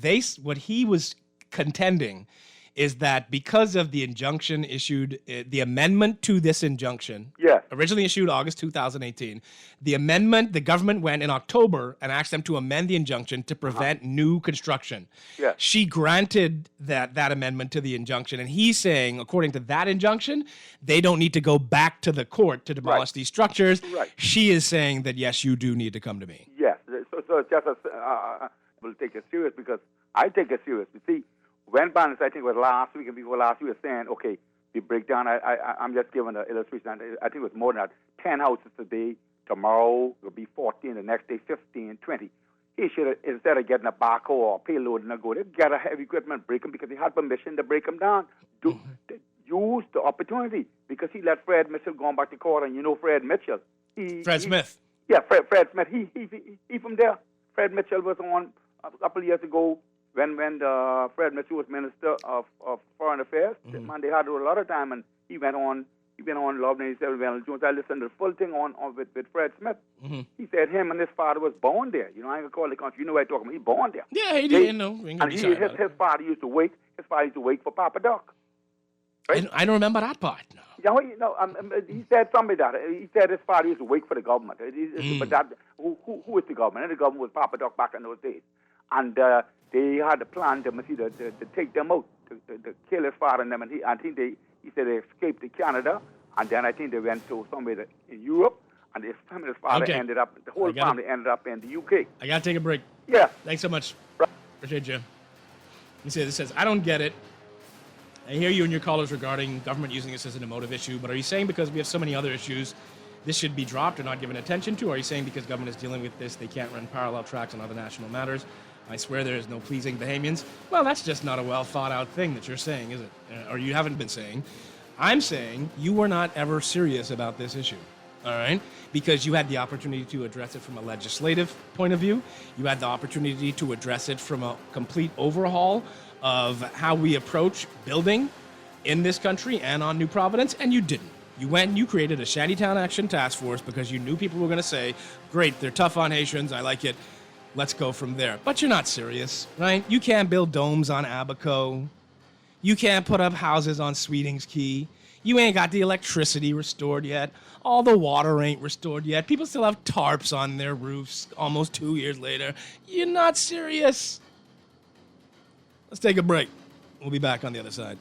he was contending is that because of the injunction issued, the amendment to this injunction, originally issued August 2018, the amendment, the government went in October and asked them to amend the injunction to prevent new construction. Yeah. She granted that amendment to the injunction, and he's saying, according to that injunction, they don't need to go back to the court to demolish these structures. Right. She is saying that, yes, you do need to come to me. Yes. So it's just we'll take it serious because I take it serious. You see, when Barnes, I think it was last week and before last week, was saying, okay, we break down. I'm just giving an illustration. I think it was more than that. 10 houses today. Tomorrow will be 14. The next day, 15, 20. He should have, instead of getting a backhoe or a payload and go there, get a heavy equipment, break them because he had permission to break them down. Use the opportunity because he let Fred Mitchell go back to court, and you know Fred Mitchell. Fred Smith. Yeah, Fred Smith. He from there. Fred Mitchell was on a couple of years ago. When Fred Mitchell was Minister of Foreign Affairs, man, they had a lot of time, and he went on Love 97 Van Jones. I listened to the full thing on with Fred Smith. Mm-hmm. He said him and his father was born there. You know, I ain't gonna call it country. You know what I'm talking about. He born there. Yeah, he did. His father used to wait. His father used to wait for Papa Doc. Right? I don't remember that part. No. Yeah, well, you know, he said something like that. He said his father used to wait for the government. But that who is the government? And the government was Papa Doc back in those days. And they had a plan to take them out, to kill his father and them. And he said they escaped to Canada, and then I think they went to somewhere in Europe, and his father ended up, the whole family ended up in the UK. I got to take a break. Yeah. Thanks so much. Appreciate you. He says, I don't get it. I hear you and your callers regarding government using this as an emotive issue, but are you saying because we have so many other issues, this should be dropped or not given attention to? Or are you saying because government is dealing with this, they can't run parallel tracks on other national matters? I swear there is no pleasing Bahamians. Well, that's just not a well-thought-out thing that you're saying, is it? Or you haven't been saying. I'm saying you were not ever serious about this issue, all right? Because you had the opportunity to address it from a legislative point of view. You had the opportunity to address it from a complete overhaul of how we approach building in this country and on New Providence, and you didn't. You went and you created a Shantytown Action Task Force because you knew people were going to say, great, they're tough on Haitians, I like it. Let's go from there. But you're not serious, right? You can't build domes on Abaco. You can't put up houses on Sweetings Key. You ain't got the electricity restored yet. All the water ain't restored yet. People still have tarps on their roofs almost 2 years later. You're not serious. Let's take a break. We'll be back on the other side.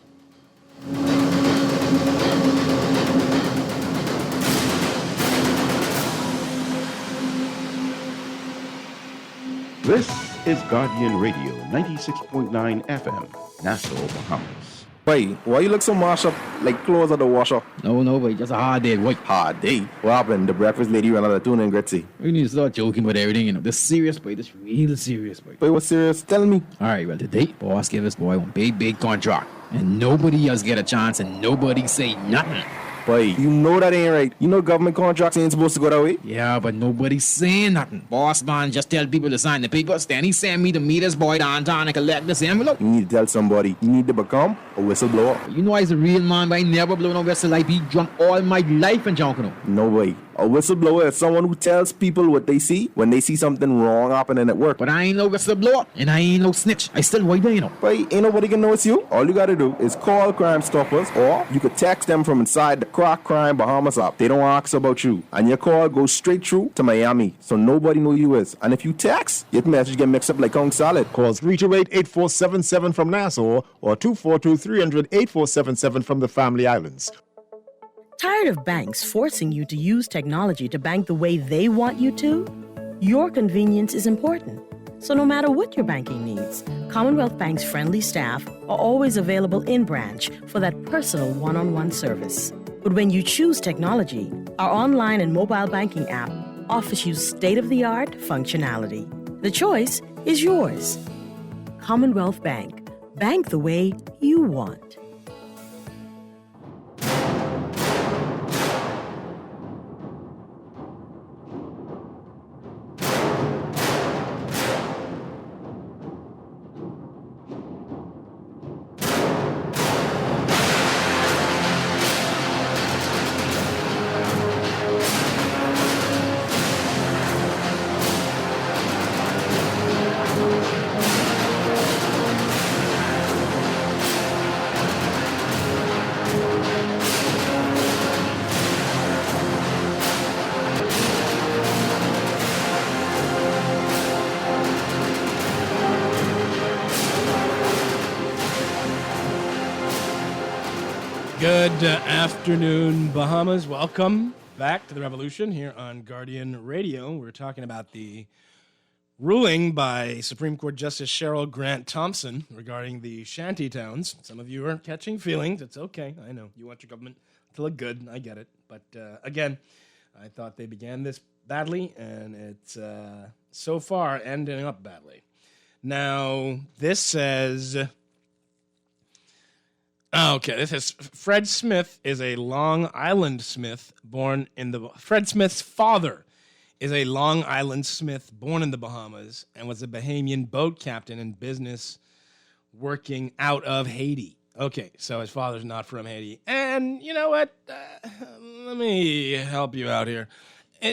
This is Guardian Radio, 96.9 FM, Nassau, Bahamas. Boy, why you look so mashed up like clothes at the washer? No, boy, just a hard day, boy. Hard day? What happened? The breakfast lady ran out of tuna and Gretzy. We need to start joking about everything, you know. This serious, boy. This real serious, boy. Boy, what's serious? Tell me. All right, well, today, boss gave us, boy, one big contract. And nobody else get a chance and nobody say nothing. Boy, you know that ain't right. You know government contracts ain't supposed to go that way. Yeah, but nobody's saying nothing. Boss man just tell people to sign the papers. Then he send me to meet this boy downtown and collect this envelope. You need to tell somebody. You need to become a whistleblower. You know I's a real man, but I never blow no whistle. I be drunk all my life and junk, you know. No way. A whistleblower is someone who tells people what they see when they see something wrong happening at work. But I ain't no whistleblower, and I ain't no snitch. I still white there, you know. But ain't nobody can know it's you. All you gotta do is call Crime Stoppers, or you could text them from inside the Crack Crime Bahamas app. They don't ask about you, and your call goes straight through to Miami, so nobody know you is. And if you text, your message get mixed up like Kong Salad. Call 328-8477 from Nassau, or 242-300-8477 from the Family Islands. Tired of banks forcing you to use technology to bank the way they want you to? Your convenience is important. So no matter what your banking needs, Commonwealth Bank's friendly staff are always available in branch for that personal one-on-one service. But when you choose technology, our online and mobile banking app offers you state-of-the-art functionality. The choice is yours. Commonwealth Bank. Bank the way you want. Good afternoon, Bahamas. Welcome back to the Revolution here on Guardian Radio. We're talking about the ruling by Supreme Court Justice Cheryl Grant Thompson regarding the shanty towns. Some of you are catching feelings. It's okay. I know. You want your government to look good. I get it. But again, I thought they began this badly, and it's so far ending up badly. Now, this says... Okay, this is Fred Smith is a Long Island Smith born in the... Fred Smith's father is a Long Island Smith born in the Bahamas and was a Bahamian boat captain in business working out of Haiti. Okay, so his father's not from Haiti. And you know what? Let me help you out here.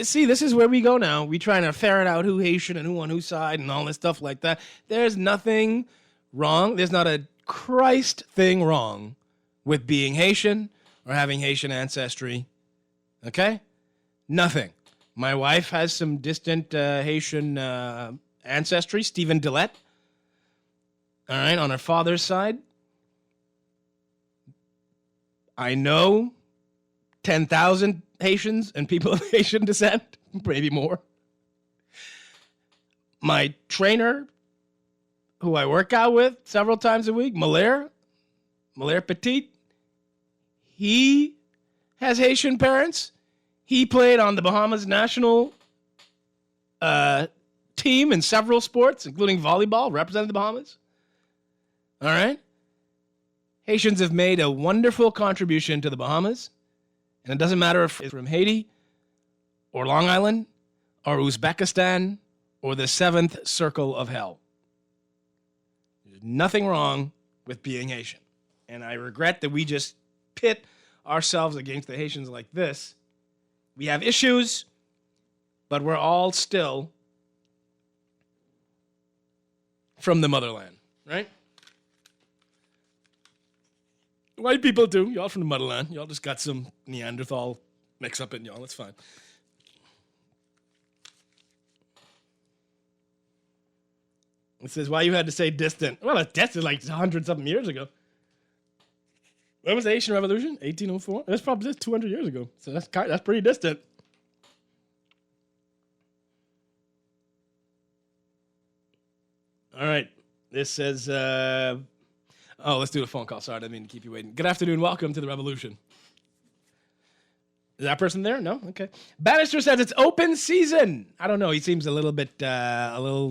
See, this is where we go now. We trying to ferret out who Haitian and who on whose side and all this stuff like that. There's nothing wrong. There's not a Christ thing wrong with being Haitian or having Haitian ancestry. Okay? Nothing. My wife has some distant Haitian ancestry, Stephen Dillette. All right, on her father's side. I know 10,000 Haitians and people of Haitian descent, maybe more. My trainer, who I work out with several times a week, Malaire Petit, he has Haitian parents. He played on the Bahamas national team in several sports, including volleyball, represented the Bahamas. All right? Haitians have made a wonderful contribution to the Bahamas, and it doesn't matter if it's from Haiti or Long Island or Uzbekistan or the seventh circle of hell. There's nothing wrong with being Haitian. And I regret that we just pit ourselves against the Haitians like this. We have issues, but we're all still from the motherland, right? White people too. Y'all from the motherland. Y'all just got some Neanderthal mix up in y'all. It's fine. It says, why you had to say distant? Well, it's distant like 100-something years ago. When was the Haitian Revolution? 1804? That's probably just 200 years ago. So that's pretty distant. All right. This says, Oh, let's do the phone call. Sorry, I didn't mean to keep you waiting. Good afternoon. Welcome to the Revolution. Is that person there? No? Okay. Bannister says it's open season. I don't know. He seems a little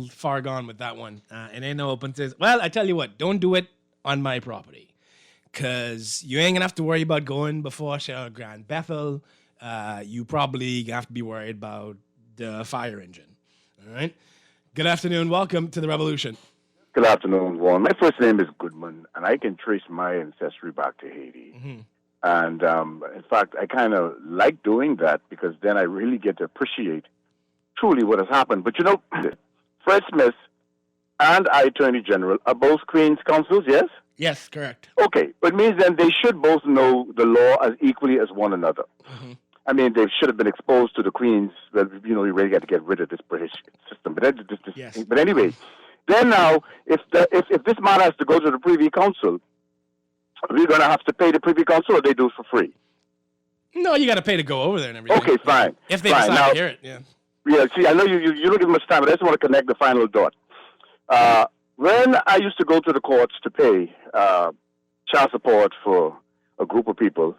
far gone with that one. It ain't no open season. Well, I tell you what. Don't do it on my property. Because you ain't going to have to worry about going before Cheryl Grand Bethel. You probably have to be worried about the fire engine. All right? Good afternoon. Welcome to the Revolution. Good afternoon, Juan. My first name is Goodman, and I can trace my ancestry back to Haiti. Mm-hmm. And in fact, I kind of like doing that because then I really get to appreciate truly what has happened. But you know, Fred Smith and our Attorney General are both Queen's Counsels, yes? Yes, correct. Okay, but it means then they should both know the law as equally as one another. Mm-hmm. I mean, they should have been exposed to the Queen's, well, you know, you really got to get rid of this British system. But anyway, then now, if this man has to go to the Privy Council, are we going to have to pay the Privy Council, or they do it for free? No, you got to pay to go over there and everything. Okay, fine. If they fine. decide Now, to hear it, yeah. Yeah, see, I know you don't give much time, but I just want to connect the final dot. When I used to go to the courts to pay child support for a group of people,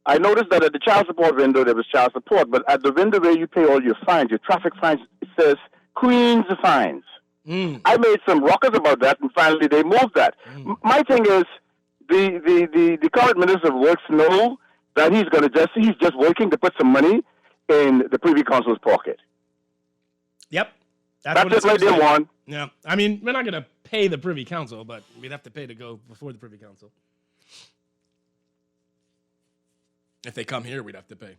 I noticed that at the child support window, there was child support, but at the window where you pay all your fines, your traffic fines, it says Queen's fines. I made some ruckus about that, and finally they moved that. My thing is, the current Minister of Works know that he's just working to put some money in the Privy Council's pocket. Yep. That's what it right there, Juan. Yeah. I mean, we're not going to pay the Privy Council, but we'd have to pay to go before the Privy Council. If they come here, we'd have to pay.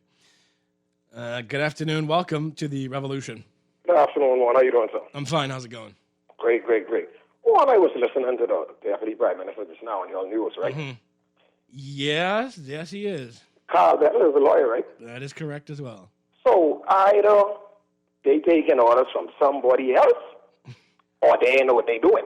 Good afternoon. Welcome to the Revolution. Good afternoon, Juan. How you doing, sir? I'm fine. How's it going? Great. Juan, I was listening to the Deputy Prime Minister just now on your news, right? Mm-hmm. Yes, he is. Carl Bell is a lawyer, right? That is correct as well. So either they taking orders from somebody else, or they ain't know what they doing.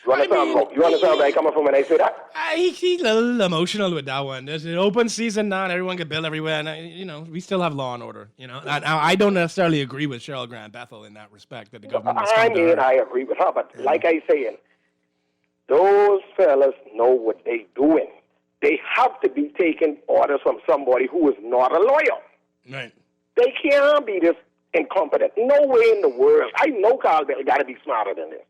You understand where I'm coming from when I say that? He's a little emotional with that one. There's an open season now, and everyone can bill everywhere, and we still have law and order. Now, I don't necessarily agree with Cheryl Grant Bethel in that respect that the government. I agree with her, but like I saying, those fellas know what they doing. They have to be taking orders from somebody who is not a lawyer. Right. They can't be this incompetent. No way in the world. I know Carl Bell got to be smarter than this.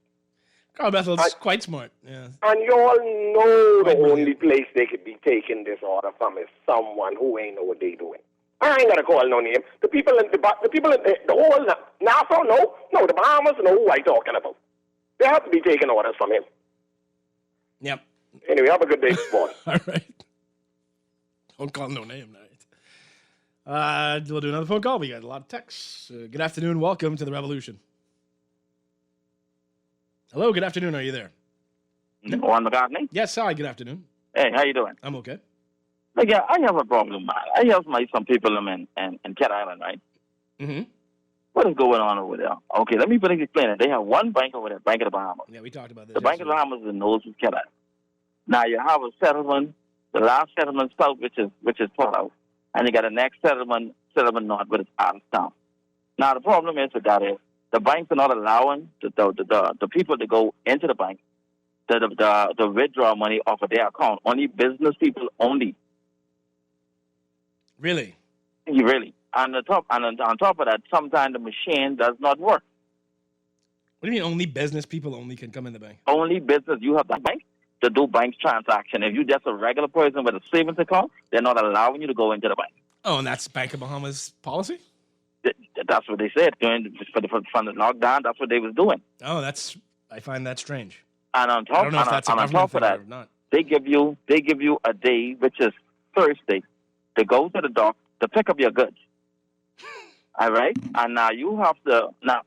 Carl Bethel's quite smart. Yeah. And you all know the only place they could be taking this order from is someone who ain't know what they doing. I ain't gonna call no name. The people in the whole Nassau no, the Bahamas know who I talking about. They have to be taking orders from him. Yep. Anyway, have a good day, boy. All right. Don't call no name, right? We'll do another phone call. We got a lot of texts. Good afternoon. Welcome to the Revolution. Hello, good afternoon. Are you there? Juan McCartney? Yes, hi, good afternoon. Hey, how you doing? I'm okay. Like, yeah, I have a problem. I have some people in Cat Island, right? Mm-hmm. What is going on over there? Okay, let me explain it. They have one bank over there, Bank of the Bahamas. Yeah, we talked about this. The Bank of the Bahamas is in North Cat Island. Now you have a settlement, the last settlement south, which is put out, and you got the next settlement north, but it's out of town. Now the problem is with that is the banks are not allowing the people to go into the bank to withdraw money off of their account. Only business people only. Really? Really. And on top of that, sometimes the machine does not work. What do you mean only business people only can come in the bank? Only business. You have the bank to do bank transaction. If you're just a regular person with a savings account, they're not allowing you to go into the bank. Oh, and that's Bank of Bahamas policy? That's what they said from the lockdown. That's what they was doing. Oh, I find that strange. And on top, I don't know if that's on top of that, they give you a day, which is Thursday, to go to the dock to pick up your goods. All right, and now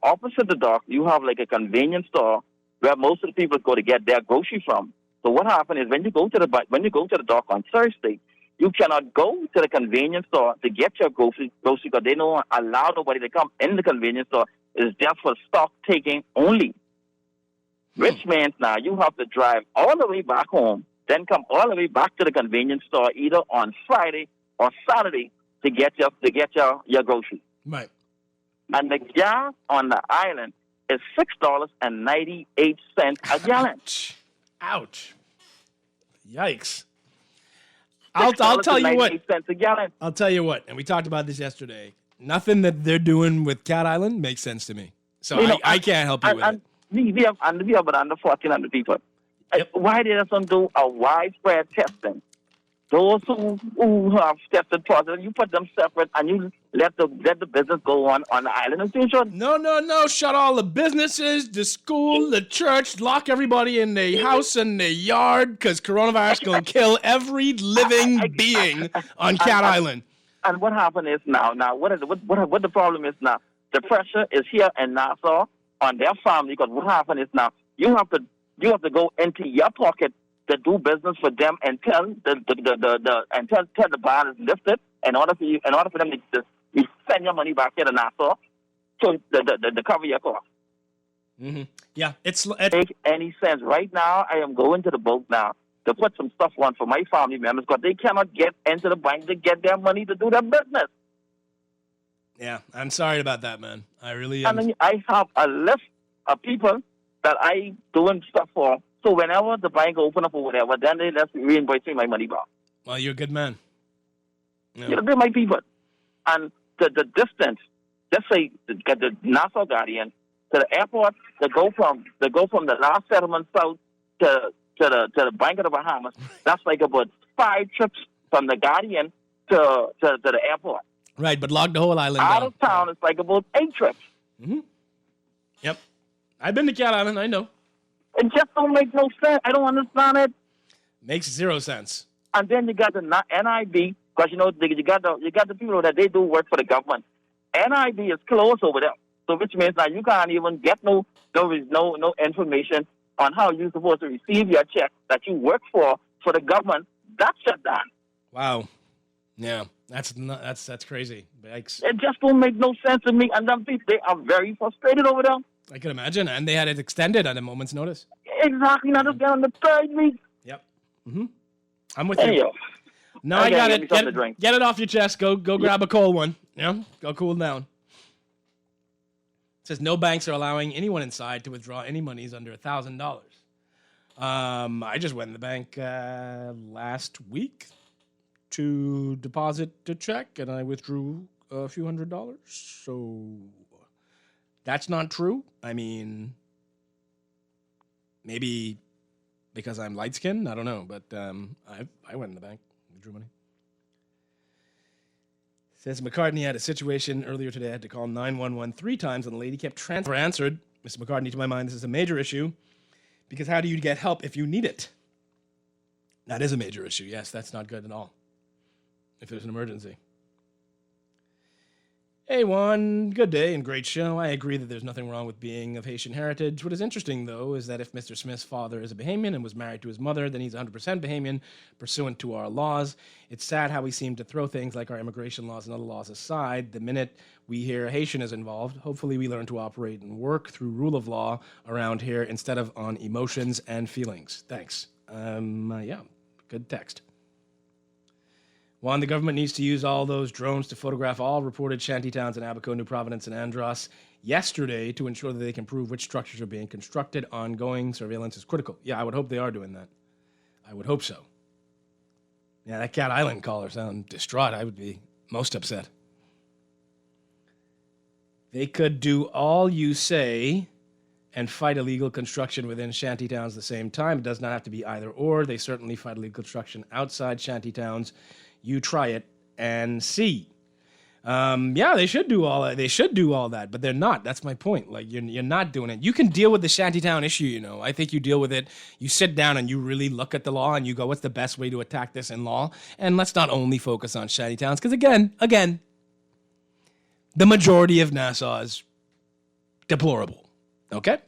opposite the dock, you have like a convenience store where most of the people go to get their groceries from. So what happened is when you go to the dock on Thursday, you cannot go to the convenience store to get your groceries because they don't allow nobody to come in the convenience store. It's just for stock taking only. Which means now you have to drive all the way back home, then come all the way back to the convenience store either on Friday or Saturday to get your groceries. Right. And the gas on the island is $6.98 a gallon. Ouch. Yikes. I'll tell you what. I'll tell you what, and we talked about this yesterday. Nothing that they're doing with Cat Island makes sense to me. So I can't help you with it. We have about under 1,400 people. Why they don't do a widespread testing? Those who have tested positive, you put them separate and you let the business go on the island as usual. No. Shut all the businesses, the school, the church, lock everybody in their house and their yard because coronavirus going to kill every living being on Cat Island. And what happened is now what the problem is now? The pressure is here in Nassau on their family because what happened is now you have to go into your pocket to do business for them and tell the ban is lifted in order for them to send your money back here to Nassau to cover your cost. Mm-hmm. Yeah, it's make any sense. Right now, I am going to the boat now to put some stuff on for my family members because they cannot get into the bank to get their money to do their business. Yeah, I'm sorry about that, man. I really am. And then I have a list of people that I doing stuff for. So whenever the bank open up or whatever, then they just reimburse me my money back. Well, you're a good man. Yeah. You know, they're my people. And the distance, let's say the Nassau Guardian to the airport, to go from the last settlement south to the Bank of the Bahamas, that's like about 5 trips from the Guardian to the airport. Right, but log the whole island Out down. of town, it's like about 8 trips. Mm-hmm. Yep. I've been to Cat Island, I know. It just don't make no sense. I don't understand it. Makes 0 sense. And then you got the NIB, because you got the people that they do work for the government. NIB is closed over there, so which means that you can't even get no information on how you're supposed to receive your check that you work for the government. That's shut down. Wow. Yeah, that's crazy. Yikes. It just don't make no sense to me. And them people, they are very frustrated over there. I can imagine, and they had it extended at a moment's notice. Exactly. Now just get on the 3rd week. Yep. Mm-hmm. I'm with you. No, I got it. Get it off your chest. Go grab a cold one. Go cool down. It says no banks are allowing anyone inside to withdraw any monies under $1,000. I just went in the bank last week to deposit a check, and I withdrew a few $100s. So that's not true. I mean, maybe because I'm light-skinned, I don't know. But I went in the bank, withdrew money. Says McCartney had a situation earlier today. I had to call 911 3 times, and the lady kept answered. Mr. McCartney, to my mind, this is a major issue because how do you get help if you need it? That is a major issue. Yes, that's not good at all if there's an emergency. Hey, Juan, good day and great show. I agree that there's nothing wrong with being of Haitian heritage. What is interesting, though, is that if Mr. Smith's father is a Bahamian and was married to his mother, then he's 100% Bahamian, pursuant to our laws. It's sad how we seem to throw things like our immigration laws and other laws aside the minute we hear Haitian is involved. Hopefully we learn to operate and work through rule of law around here instead of on emotions and feelings. Thanks. Yeah, good text. Juan, the government needs to use all those drones to photograph all reported shantytowns in Abaco, New Providence, and Andros yesterday to ensure that they can prove which structures are being constructed. Ongoing surveillance is critical. Yeah, I would hope they are doing that. I would hope so. Yeah, that Cat Island caller sounded distraught. I would be most upset. They could do all you say and fight illegal construction within shantytowns at the same time. It does not have to be either or. They certainly fight illegal construction outside shantytowns. You try it and see. Yeah, they should do all that. They should do all that, but they're not. That's my point. Like you're not doing it. You can deal with the shantytown issue. You know, I think you deal with it. You sit down and you really look at the law and you go, "What's the best way to attack this in law?" And let's not only focus on shantytowns, because again, the majority of Nassau is deplorable. Okay.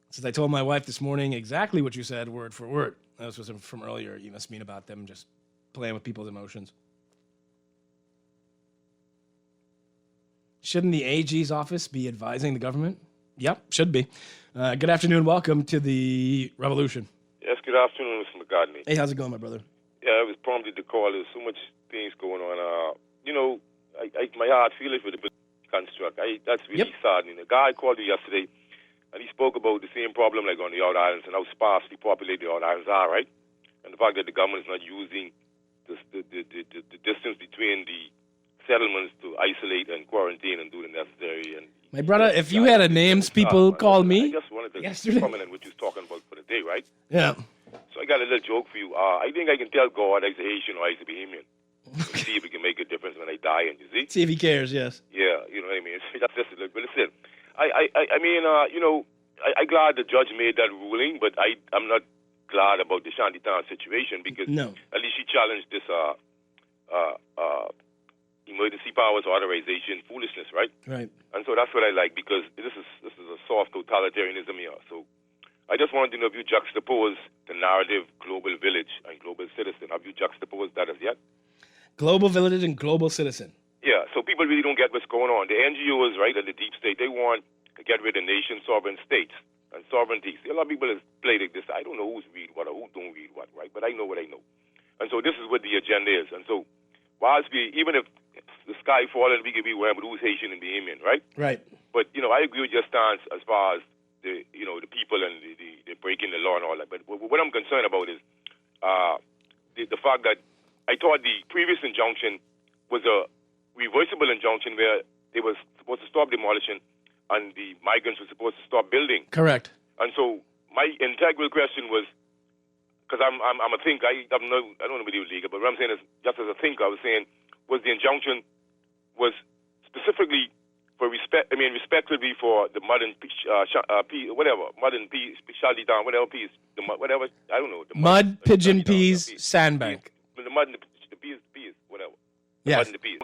Since I told my wife this morning exactly what you said, word for word. This was from earlier. You must mean about them just playing with people's emotions. Shouldn't the AG's office be advising the government? Yep, should be. Good afternoon. Welcome to the Revolution. Yes, good afternoon, Mr. McCartney. Hey, how's it going, my brother? Yeah, I was prompted to call. There's so much things going on. My heart feels for the construct. That's really saddening. A guy called me yesterday, and he spoke about the same problem like on the outer islands and how sparsely populated the outer islands are, right? And the fact that the government is not using the distance between the settlements to isolate and quarantine and do the necessary. And My brother, if you had a names people call me I just wanted to yesterday. comment on what you was talking about for the day, right? Yeah. So I got a little joke for you. I think I can tell God he's a Haitian or he's a Bahamian. See if it can make a difference when I die, and you see? See if he cares, yes. Yeah, you know what I mean? That's just a little bit. Listen, I mean, you know, I'm glad the judge made that ruling, but I'm not glad about the Shantytown situation because at least she challenged this emergency powers authorization foolishness, right? Right. And so that's what I like because this is a soft totalitarianism here. So I just wanted to know if you juxtapose the narrative global village and global citizen. Have you juxtaposed that as yet? Global village and global citizen. Yeah, so people really don't get what's going on. The NGOs, right, and the deep state, they want to get rid of nation sovereign states and sovereignties. A lot of people have played like this. I don't know who's read what or who don't read what, right? But I know what I know. And so this is what the agenda is. And so whilst even if the sky falling, we could be wherever who's Haitian and Bahamian, right? Right. But, you know, I agree with your stance as far as the people and the breaking the law and all that. But what I'm concerned about is the fact that I thought the previous injunction was a reversible injunction where they were supposed to stop demolition and the migrants were supposed to stop building. Correct. And so my integral question was, because I'm a thinker, I don't know if it's legal, but what I'm saying is, just as a thinker, I was saying, was the injunction was specifically for respectively for the mud and Shantytown, whatever piece, whatever, I don't know. The mud, pigeon peas, sandbank. The mud and the peas, whatever. The Yes. mud and the peas.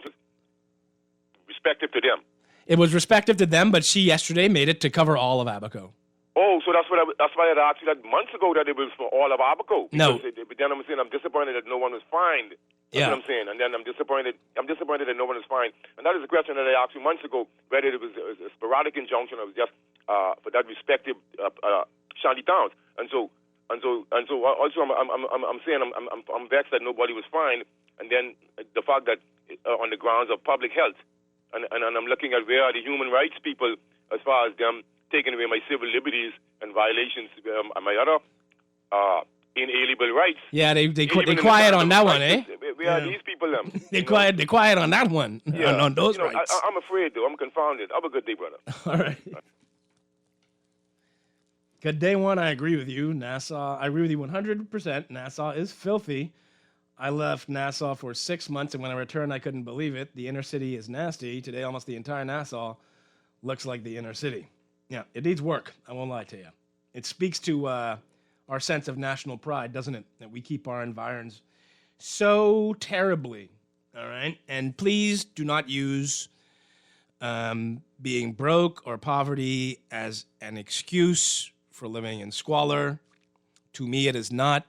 Respective to them. It was respective to them, but she yesterday made it to cover all of Abaco. Oh, so that's why I had asked you that months ago that it was for all of Abaco. No. But then I'm saying I'm disappointed that no one was fined. That's what I'm saying. And then I'm disappointed that no one was fined. And that is the question that I asked you months ago, whether it was a sporadic injunction or it was just for that respective shanty towns. And so also I'm saying I'm vexed that nobody was fined. And then the fact that on the grounds of public health, and I'm looking at where are the human rights people as far as them taking away my civil liberties and violations and my other inalienable rights. Yeah, they quiet on that one, eh? Where are these people? They quiet on that one. Yeah. On those rights. I'm afraid, though. I'm confounded. Have a good day, brother. All right. Good day, Juan. I agree with you. Nassau, I agree with you 100%. Nassau is filthy. I left Nassau for 6 months, and when I returned, I couldn't believe it. The inner city is nasty. Today, almost the entire Nassau looks like the inner city. Yeah, it needs work. I won't lie to you. It speaks to our sense of national pride, doesn't it? That we keep our environs so terribly, all right? And please do not use being broke or poverty as an excuse for living in squalor. To me, it is not.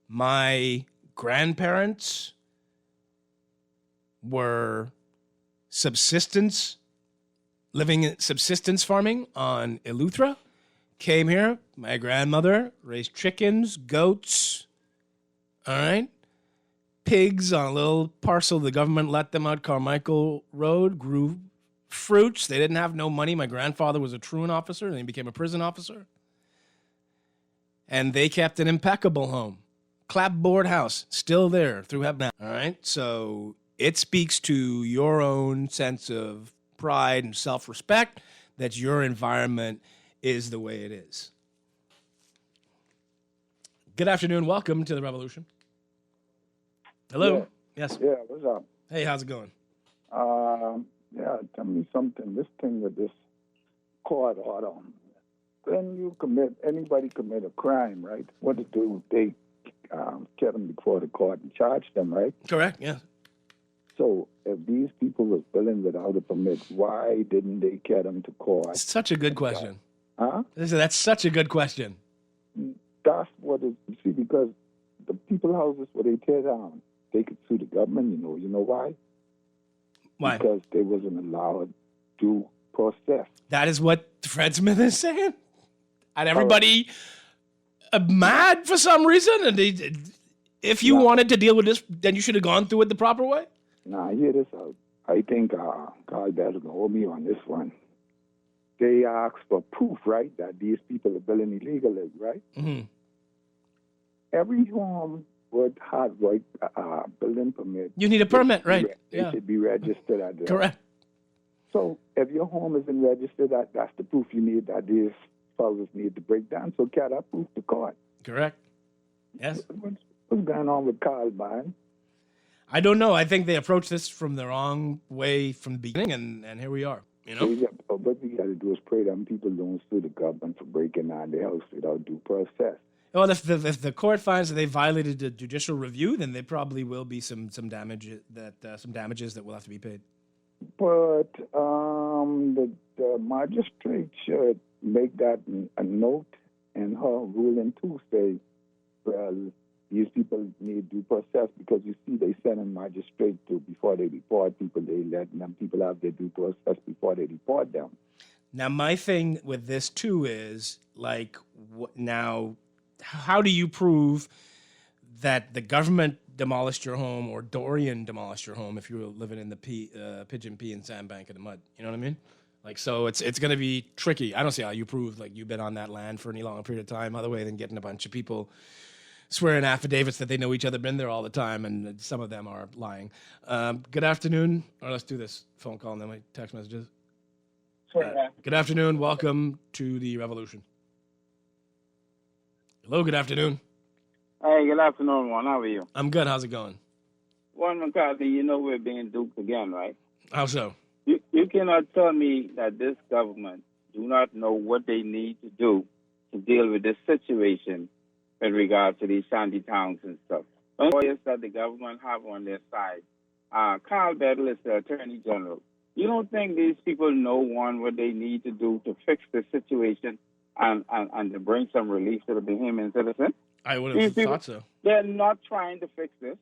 My grandparents were living in subsistence farming on Eleuthera. Came here. My grandmother raised chickens, goats, all right? Pigs on a little parcel the government let them out Carmichael Road, grew fruits. They didn't have no money. My grandfather was a truant officer, and he became a prison officer. And they kept an impeccable home. Clapboard house, still there through heaven. All right? So it speaks to your own sense of pride and self-respect that your environment is the way it is. Good afternoon. Welcome to the Revolution. Hello. Yes. Yeah, what's up? Hey, how's it going? Yeah, tell me something. This thing with this court order. When anybody commit a crime, right? What to do? They get them before the court and charge them, right? Correct, yeah. So if these people were billing without a permit, why didn't they get them to court? Such a good question. Huh? That's such a good question. That's what it, you see, because the people houses where they tear down, they could sue the government, you know why? Why? Because they wasn't allowed due process. That is what Fred Smith is saying. And everybody mad for some reason. And if you wanted to deal with this, then you should have gone through it the proper way. Nah, hear this out. I think God better hold me on this one. they ask for proof, right, that these people are building illegally, right? Mm-hmm. Every home would have like building permit. You need a permit, right? It should be registered at the Correct. So if your home isn't registered, that's the proof you need that these fellows need to break down. So get that proof to court. Correct. Yes. What's going on with Carl Bond? I don't know. I think they approached this from the wrong way from the beginning, and here we are. You know. What we got to do is pray that people don't sue the government for breaking down their house without due process. Well, if the court finds that they violated the judicial review, then there probably will be some damages that will have to be paid. But the magistrate should make that a note in her ruling too. Say, well, these people need due process because you see they send a magistrate to before they report people. They let them people have their due process before they report them. Now, my thing with this too is like, now, how do you prove that the government demolished your home or Dorian demolished your home if you were living in the Pigeon Pea and Sandbank in the mud? You know what I mean? Like, so it's going to be tricky. I don't see how you prove like you've been on that land for any long period of time other way than getting a bunch of people swearing affidavits that they know each other, been there all the time, and some of them are lying. Good afternoon, or let's do this phone call and then my text messages. Good afternoon. Welcome to the Revolution. Hello, good afternoon. Hey, good afternoon, Juan. How are you? I'm good. How's it going? Juan McCartney, you know we're being duped again, right? How so? You cannot tell me that this government do not know what they need to do to deal with this situation in regard to these shanty towns and stuff. The lawyers that the government have on their side. Carl Bedell is the Attorney General. You don't think these people know, one, what they need to do to fix the situation and to bring some relief to the Bahamian citizen? I would have thought so. They're not trying to fix this.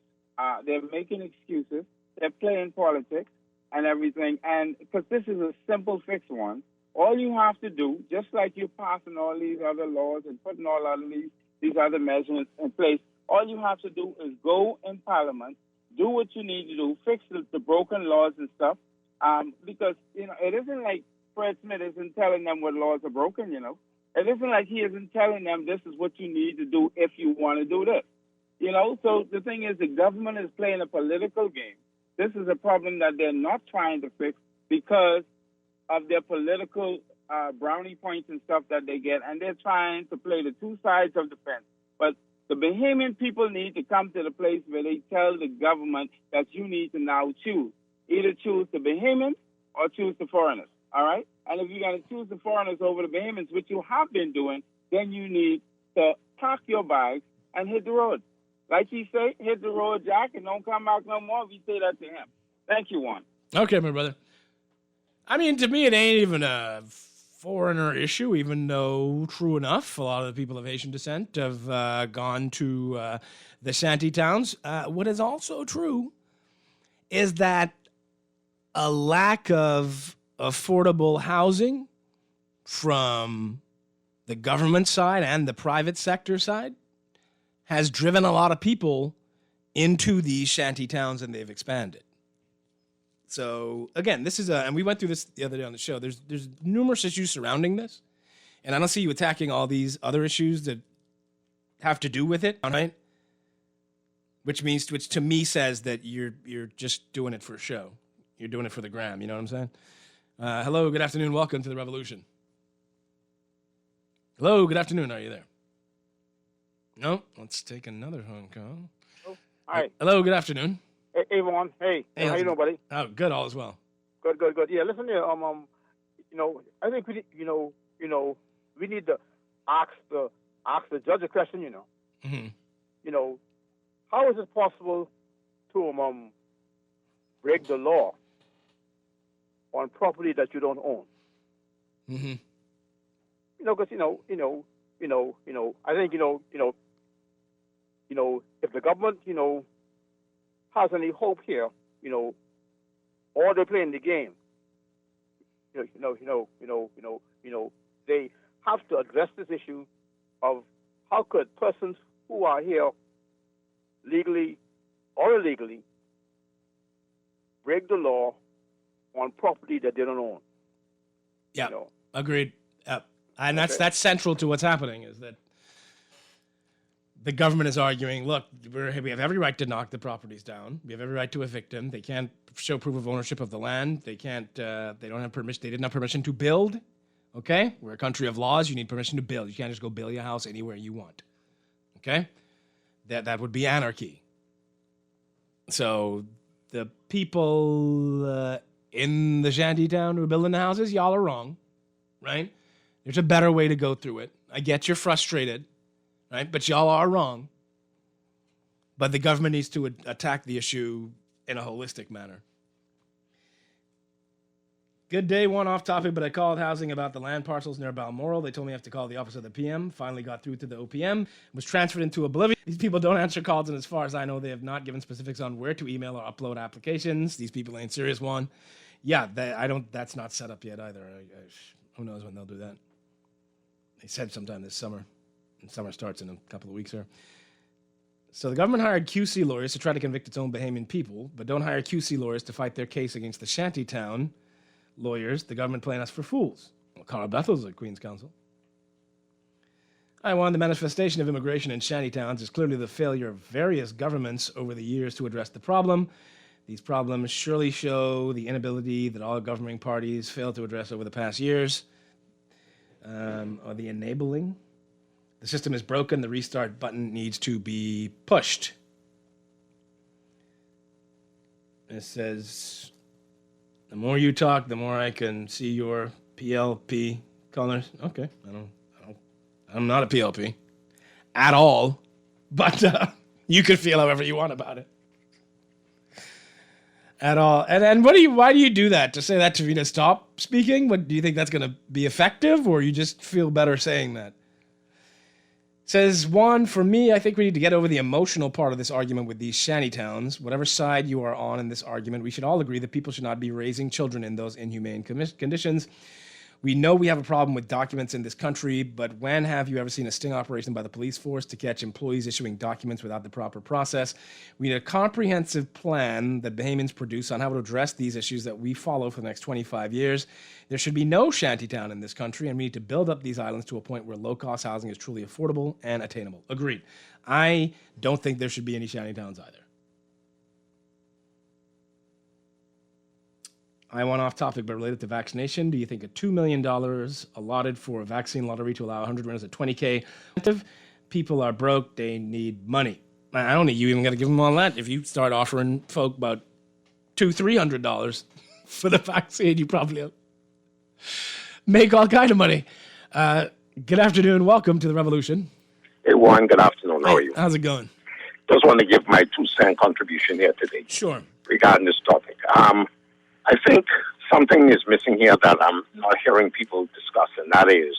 They're making excuses. They're playing politics and everything. And because this is a simple fix one, all you have to do, just like you're passing all these other laws and putting all of these other measures in place, all you have to do is go in Parliament, do what you need to do, fix the broken laws and stuff. Because, it isn't like Fred Smith isn't telling them what laws are broken, It isn't like he isn't telling them this is what you need to do if you want to do this. So the thing is, the government is playing a political game. This is a problem that they're not trying to fix because of their political brownie points and stuff that they get, and they're trying to play the two sides of the fence. But the Bahamian people need to come to the place where they tell the government that you need to now choose. Either choose the Bahamians or choose the foreigners, all right? And if you're going to choose the foreigners over the Bahamians, which you have been doing, then you need to pack your bags and hit the road. Like he say, hit the road, Jack, and don't come back no more. We say that to him. Thank you, Juan. Okay, my brother. I mean, to me, it ain't even a foreigner issue, even though, true enough, a lot of the people of Haitian descent have gone to the shanty towns. What is also true is that a lack of affordable housing from the government side and the private sector side has driven a lot of people into these shanty towns, and they've expanded. So again, this is and we went through this the other day on the show. There's numerous issues surrounding this, and I don't see you attacking all these other issues that have to do with it, all right? Which to me says that you're just doing it for a show. You're doing it for the gram. You know what I'm saying? Hello, good afternoon. Welcome to the Revolution. Hello, good afternoon. Are you there? No? Let's take another phone call. Oh, hi. Hello, good afternoon. Hey, Juan. Hey, how you doing, buddy? Oh, good. All is well. Good. Yeah, listen here. I think we need to ask the judge a question. Mm-hmm. How is it possible to break the law on property that you don't own? Mm-hmm. Because I think if the government has any hope here, or they're playing the game, they have to address this issue of how could persons who are here legally or illegally break the law on property that they don't own. Yeah. Agreed. And that's central to what's happening, is that the government is arguing, look, we have every right to knock the properties down. We have every right to evict them. They can't show proof of ownership of the land. They can't, they don't have permission. They didn't have permission to build. Okay? We're a country of laws. You need permission to build. You can't just go build your house anywhere you want. Okay? That would be anarchy. So the people in the shantytown who are building the houses, y'all are wrong, right? There's a better way to go through it. I get you're frustrated, right? But y'all are wrong. But the government needs to attack the issue in a holistic manner. Good day, one off topic, but I called housing about the land parcels near Balmoral. They told me I have to call the office of the PM. Finally got through to the OPM. Was transferred into oblivion. These people don't answer calls, and as far as I know, they have not given specifics on where to email or upload applications. These people ain't serious, Juan. Yeah, that's not set up yet either. Who knows when they'll do that? They said sometime this summer. And summer starts in a couple of weeks here. So the government hired QC lawyers to try to convict its own Bahamian people, but don't hire QC lawyers to fight their case against the shantytown lawyers. The government playing us for fools. Well, Carl Bethel's at Queen's Counsel. The manifestation of immigration in shantytowns is clearly the failure of various governments over the years to address the problem. These problems surely show the inability that all governing parties failed to address over the past years. Or the enabling. The system is broken. The restart button needs to be pushed. It says, the more you talk, the more I can see your PLP colors. Okay, I'm not a PLP at all, but you could feel however you want about it. At all. And why do you do that? To say that to me to stop speaking? What do you think that's going to be effective, or you just feel better saying that? Says Juan, for me, I think we need to get over the emotional part of this argument with these shantytowns. Whatever side you are on in this argument, we should all agree that people should not be raising children in those inhumane conditions. We know we have a problem with documents in this country, but when have you ever seen a sting operation by the police force to catch employees issuing documents without the proper process? We need a comprehensive plan that Bahamians produce on how to address these issues that we follow for the next 25 years. There should be no shantytown in this country, and we need to build up these islands to a point where low-cost housing is truly affordable and attainable. Agreed. I don't think there should be any shantytowns either. I went off topic, but related to vaccination. Do you think a $2 million allotted for a vaccine lottery to allow 100 winners at $20K? People are broke. They need money. I don't think you even got to give them all that. If you start offering folk about $200-$300 for the vaccine, you probably make all kind of money. Good afternoon. Welcome to the Revolution. Hey, Juan. Good afternoon. How are you? How's it going? Just want to give my 2-cent contribution here today. Sure. Regarding this topic. I think something is missing here that I'm not hearing people discuss, and that is,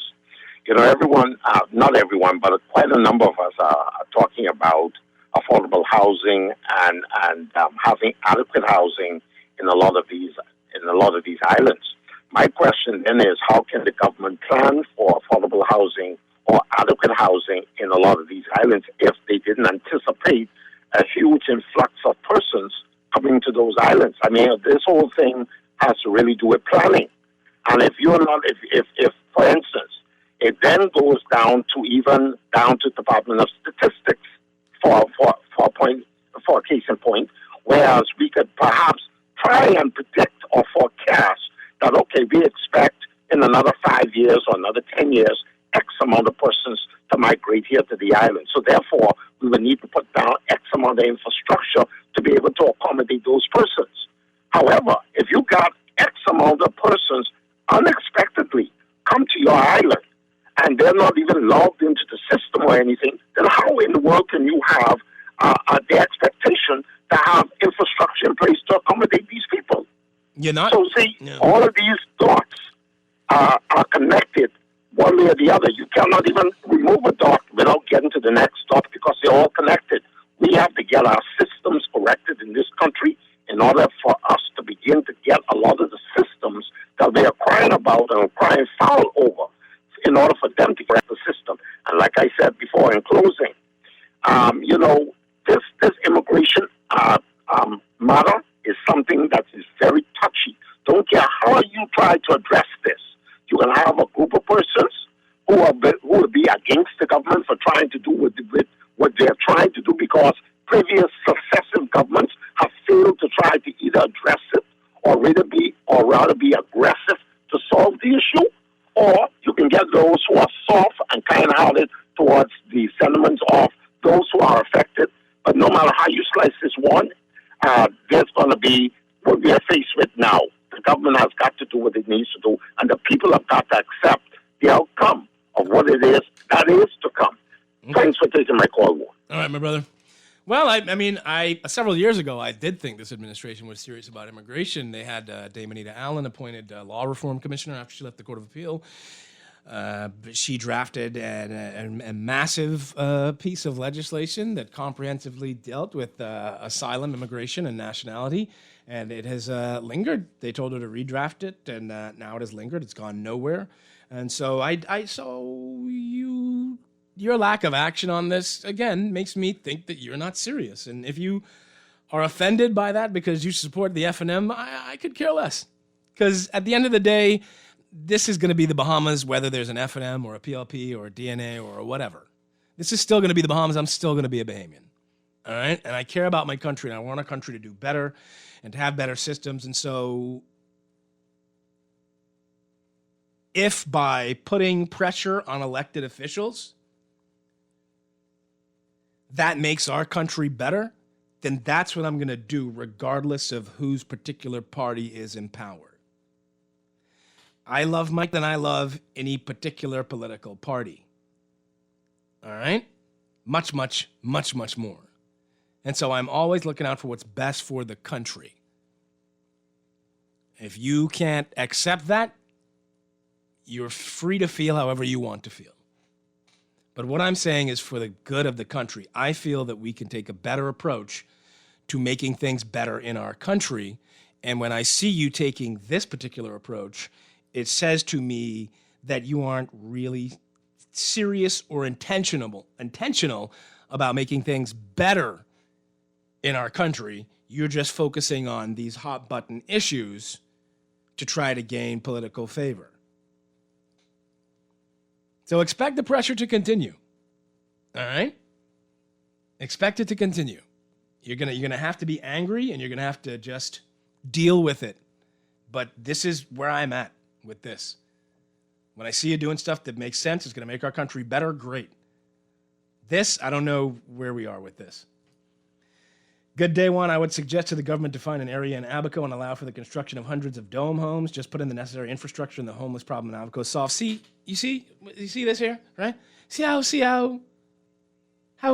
everyone, not everyone, but quite a number of us are talking about affordable housing and having adequate housing in a lot of these islands. My question then is, how can the government plan for affordable housing or adequate housing in a lot of these islands if they didn't anticipate a huge influx of persons coming to those islands? I mean, this whole thing has to really do with planning. And if you're not, if for instance, it then goes down to Department of Statistics for a case in point, whereas we could perhaps try and predict or forecast that, okay, we expect in another 5 years or another 10 years, X amount of persons to migrate here to the island. So therefore, we would need to put down X amount of infrastructure to be able to accommodate those persons. However, if you got X amount of persons unexpectedly come to your island and they're not even logged into the system or anything, then how in the world can you have the expectation to have infrastructure in place to accommodate these people? You're not. So see, all of these dots are connected one way or the other. You cannot even remove a dot without getting to the next dot because they're all connected. We have to get our systems corrected in this country in order for us to begin to get a lot of the systems that we are crying about and crying foul over in order for them to correct the system. And like I said before in closing, this immigration matter is something that is very touchy. Don't care how you try to address this. You can have a group of persons who will be against the government for trying to do with what they're trying to do, because previous successive governments have failed to try to either address it or rather be aggressive to solve the issue. Or you can get those who are soft and kind-hearted towards the sentiments of those who are affected. But no matter how you slice this one, there's going to be what we are faced with now. The government has got to do what it needs to do, and the people have got to accept the outcome of what it is that is to come. Thanks for taking my call, Juan. All right, my brother. Well, I mean, several years ago, I did think this administration was serious about immigration. They had Dame Anita Allen appointed law reform commissioner after she left the Court of Appeal. She drafted a massive piece of legislation that comprehensively dealt with asylum, immigration, and nationality, and it has lingered. They told her to redraft it, and now it has lingered. It's gone nowhere. And so your lack of action on this, again, makes me think that you're not serious. And if you are offended by that because you support the F&M, I could care less. Because at the end of the day, this is going to be the Bahamas, whether there's an F&M or a PLP or a DNA or whatever. This is still going to be the Bahamas. I'm still going to be a Bahamian. All right? And I care about my country, and I want our country to do better and to have better systems. And so if by putting pressure on elected officials, that makes our country better, then that's what I'm going to do, regardless of whose particular party is in power. I love Mike than I love any particular political party. All right? Much, much, much, much more. And so I'm always looking out for what's best for the country. If you can't accept that, you're free to feel however you want to feel. But what I'm saying is for the good of the country. I feel that we can take a better approach to making things better in our country. And when I see you taking this particular approach, it says to me that you aren't really serious or intentional about making things better in our country. You're just focusing on these hot button issues to try to gain political favor. So expect the pressure to continue. All right? Expect it to continue. You're gonna have to be angry, and you're gonna have to just deal with it. But this is where I'm at with this. When I see you doing stuff that makes sense, it's gonna make our country better, great. This, I don't know where we are with this. Good day, Juan. I would suggest to the government to find an area in Abaco and allow for the construction of hundreds of dome homes. Just put in the necessary infrastructure, and the homeless problem in Abaco is solved. You see this here, right? See how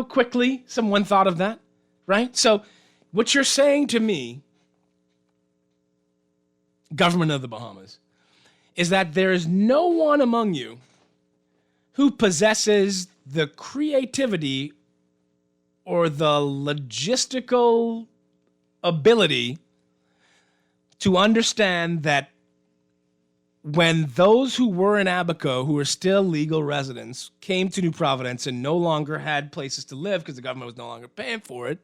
quickly someone thought of that, right? So what you're saying to me, government of the Bahamas, is that there is no one among you who possesses the creativity or the logistical ability to understand that when those who were in Abaco, who were still legal residents, came to New Providence and no longer had places to live because the government was no longer paying for it,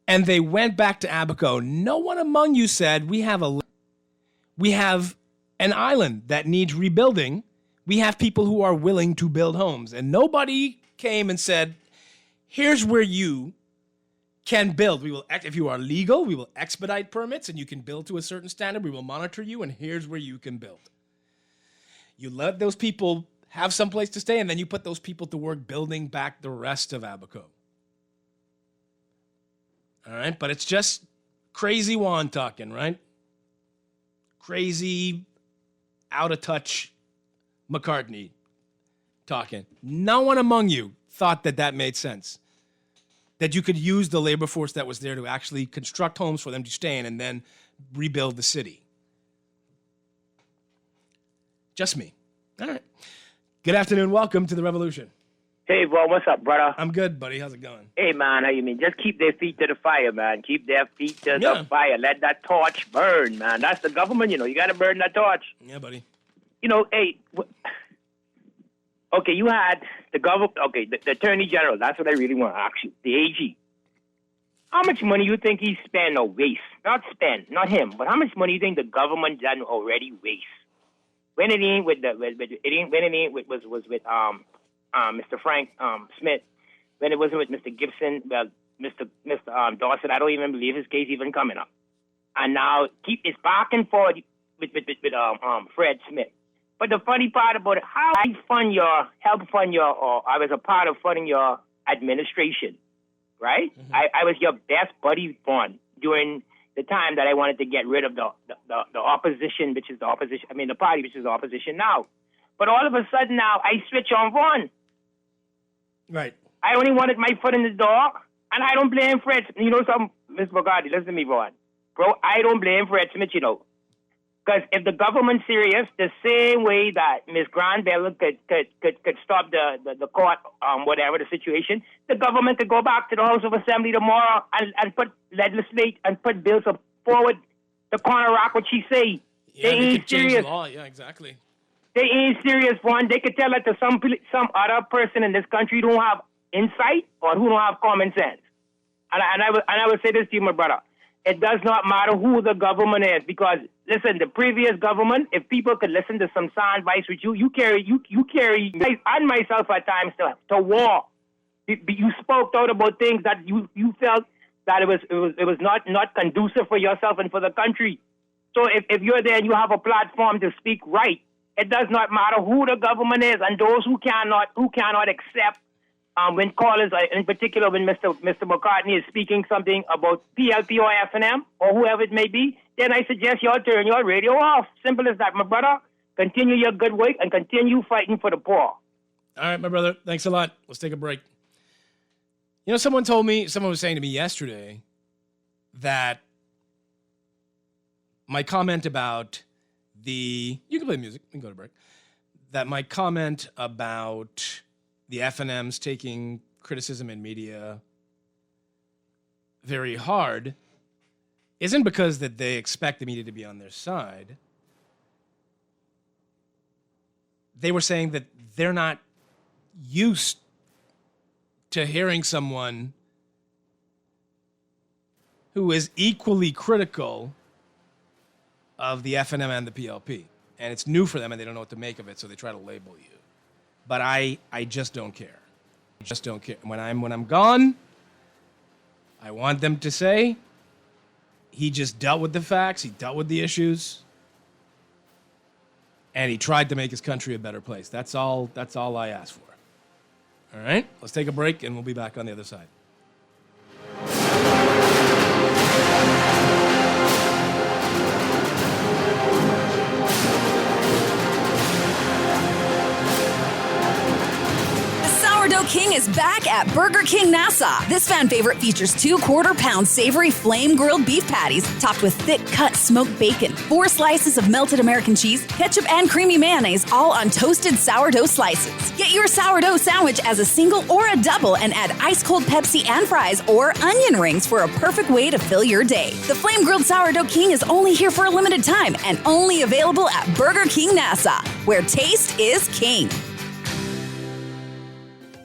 and they went back to Abaco, no one among you said, we have an island that needs rebuilding. We have people who are willing to build homes. And nobody came and said, here's where you can build. We will, if you are legal, we will expedite permits and you can build to a certain standard. We will monitor you, and here's where you can build. You let those people have some place to stay, and then you put those people to work building back the rest of Abaco. All right, but it's just crazy Juan talking, right? Crazy, out of touch McCartney talking. No one among you thought that made sense. That you could use the labor force that was there to actually construct homes for them to stay in and then rebuild the city. Just me. All right. Good afternoon. Welcome to the Revolution. Hey, Juan, what's up, brother? I'm good, buddy. How's it going? Hey, man, how you mean? Just keep their feet to the fire, man. Keep their feet to the fire. Let that torch burn, man. That's the government, you know. You got to burn that torch. Yeah, buddy. You know, hey, okay, you had the government, okay, the Attorney General. That's what I really want to ask you. The AG. How much money you think he spent or waste? Not spend, not him, but how much money you think the government done already waste? When it ain't with was with Mr. Frank Smith, when it wasn't with Mr. Gibson, well, Mr. Dawson, I don't even believe his case even coming up. And now it's back and forth with Fred Smith. But the funny part about it, how I was a part of funding your administration, right? Mm-hmm. I was your best buddy one during the time that I wanted to get rid of the opposition, which is the opposition. I mean, the party, which is the opposition now. But all of a sudden now, I switch on Juan. Right. I only wanted my foot in the door, and I don't blame Fred. You know something, Mr. McCartney, listen to me, Juan. Bro, I don't blame Fred Smith, you know. Because if the government's serious, the same way that Ms. Granville could stop the court, whatever the situation, the government could go back to the House of Assembly tomorrow and legislate and put bills forward to counteract what she say. Yeah, they ain't serious. The law. Yeah, exactly. They ain't serious, one. They could tell that to some other person in this country who don't have insight or who don't have common sense. And I would say this to you, my brother. It does not matter who the government is, because listen, the previous government, if people could listen to some sound bites with you carry and myself at times to war. You spoke out about things that you felt that it was not conducive for yourself and for the country. So if you're there and you have a platform to speak right, it does not matter who the government is, and those who cannot accept. When callers, in particular, when Mr. McCartney is speaking something about PLP or F&M or whoever it may be, then I suggest you all turn your radio off. Simple as that, my brother. Continue your good work and continue fighting for the poor. All right, my brother. Thanks a lot. Let's take a break. You know, someone was saying to me yesterday that my comment about you can play music, we can go to break, that my comment about the F&Ms taking criticism in media very hard isn't because that they expect the media to be on their side. They were saying that they're not used to hearing someone who is equally critical of the F&M and the PLP. And it's new for them and they don't know what to make of it, so they try to label you. But I just don't care. I just don't care. When I'm gone, I want them to say he just dealt with the facts, he dealt with the issues, and he tried to make his country a better place. That's all I ask for. All right? Let's take a break and we'll be back on the other side. King is back at Burger King Nassau. This fan favorite features 2 quarter-pound savory flame-grilled beef patties topped with thick-cut smoked bacon, 4 slices of melted American cheese, ketchup and creamy mayonnaise, all on toasted sourdough slices. Get your sourdough sandwich as a single or a double and add ice-cold Pepsi and fries or onion rings for a perfect way to fill your day. The flame-grilled sourdough king is only here for a limited time and only available at Burger King Nassau, where taste is king.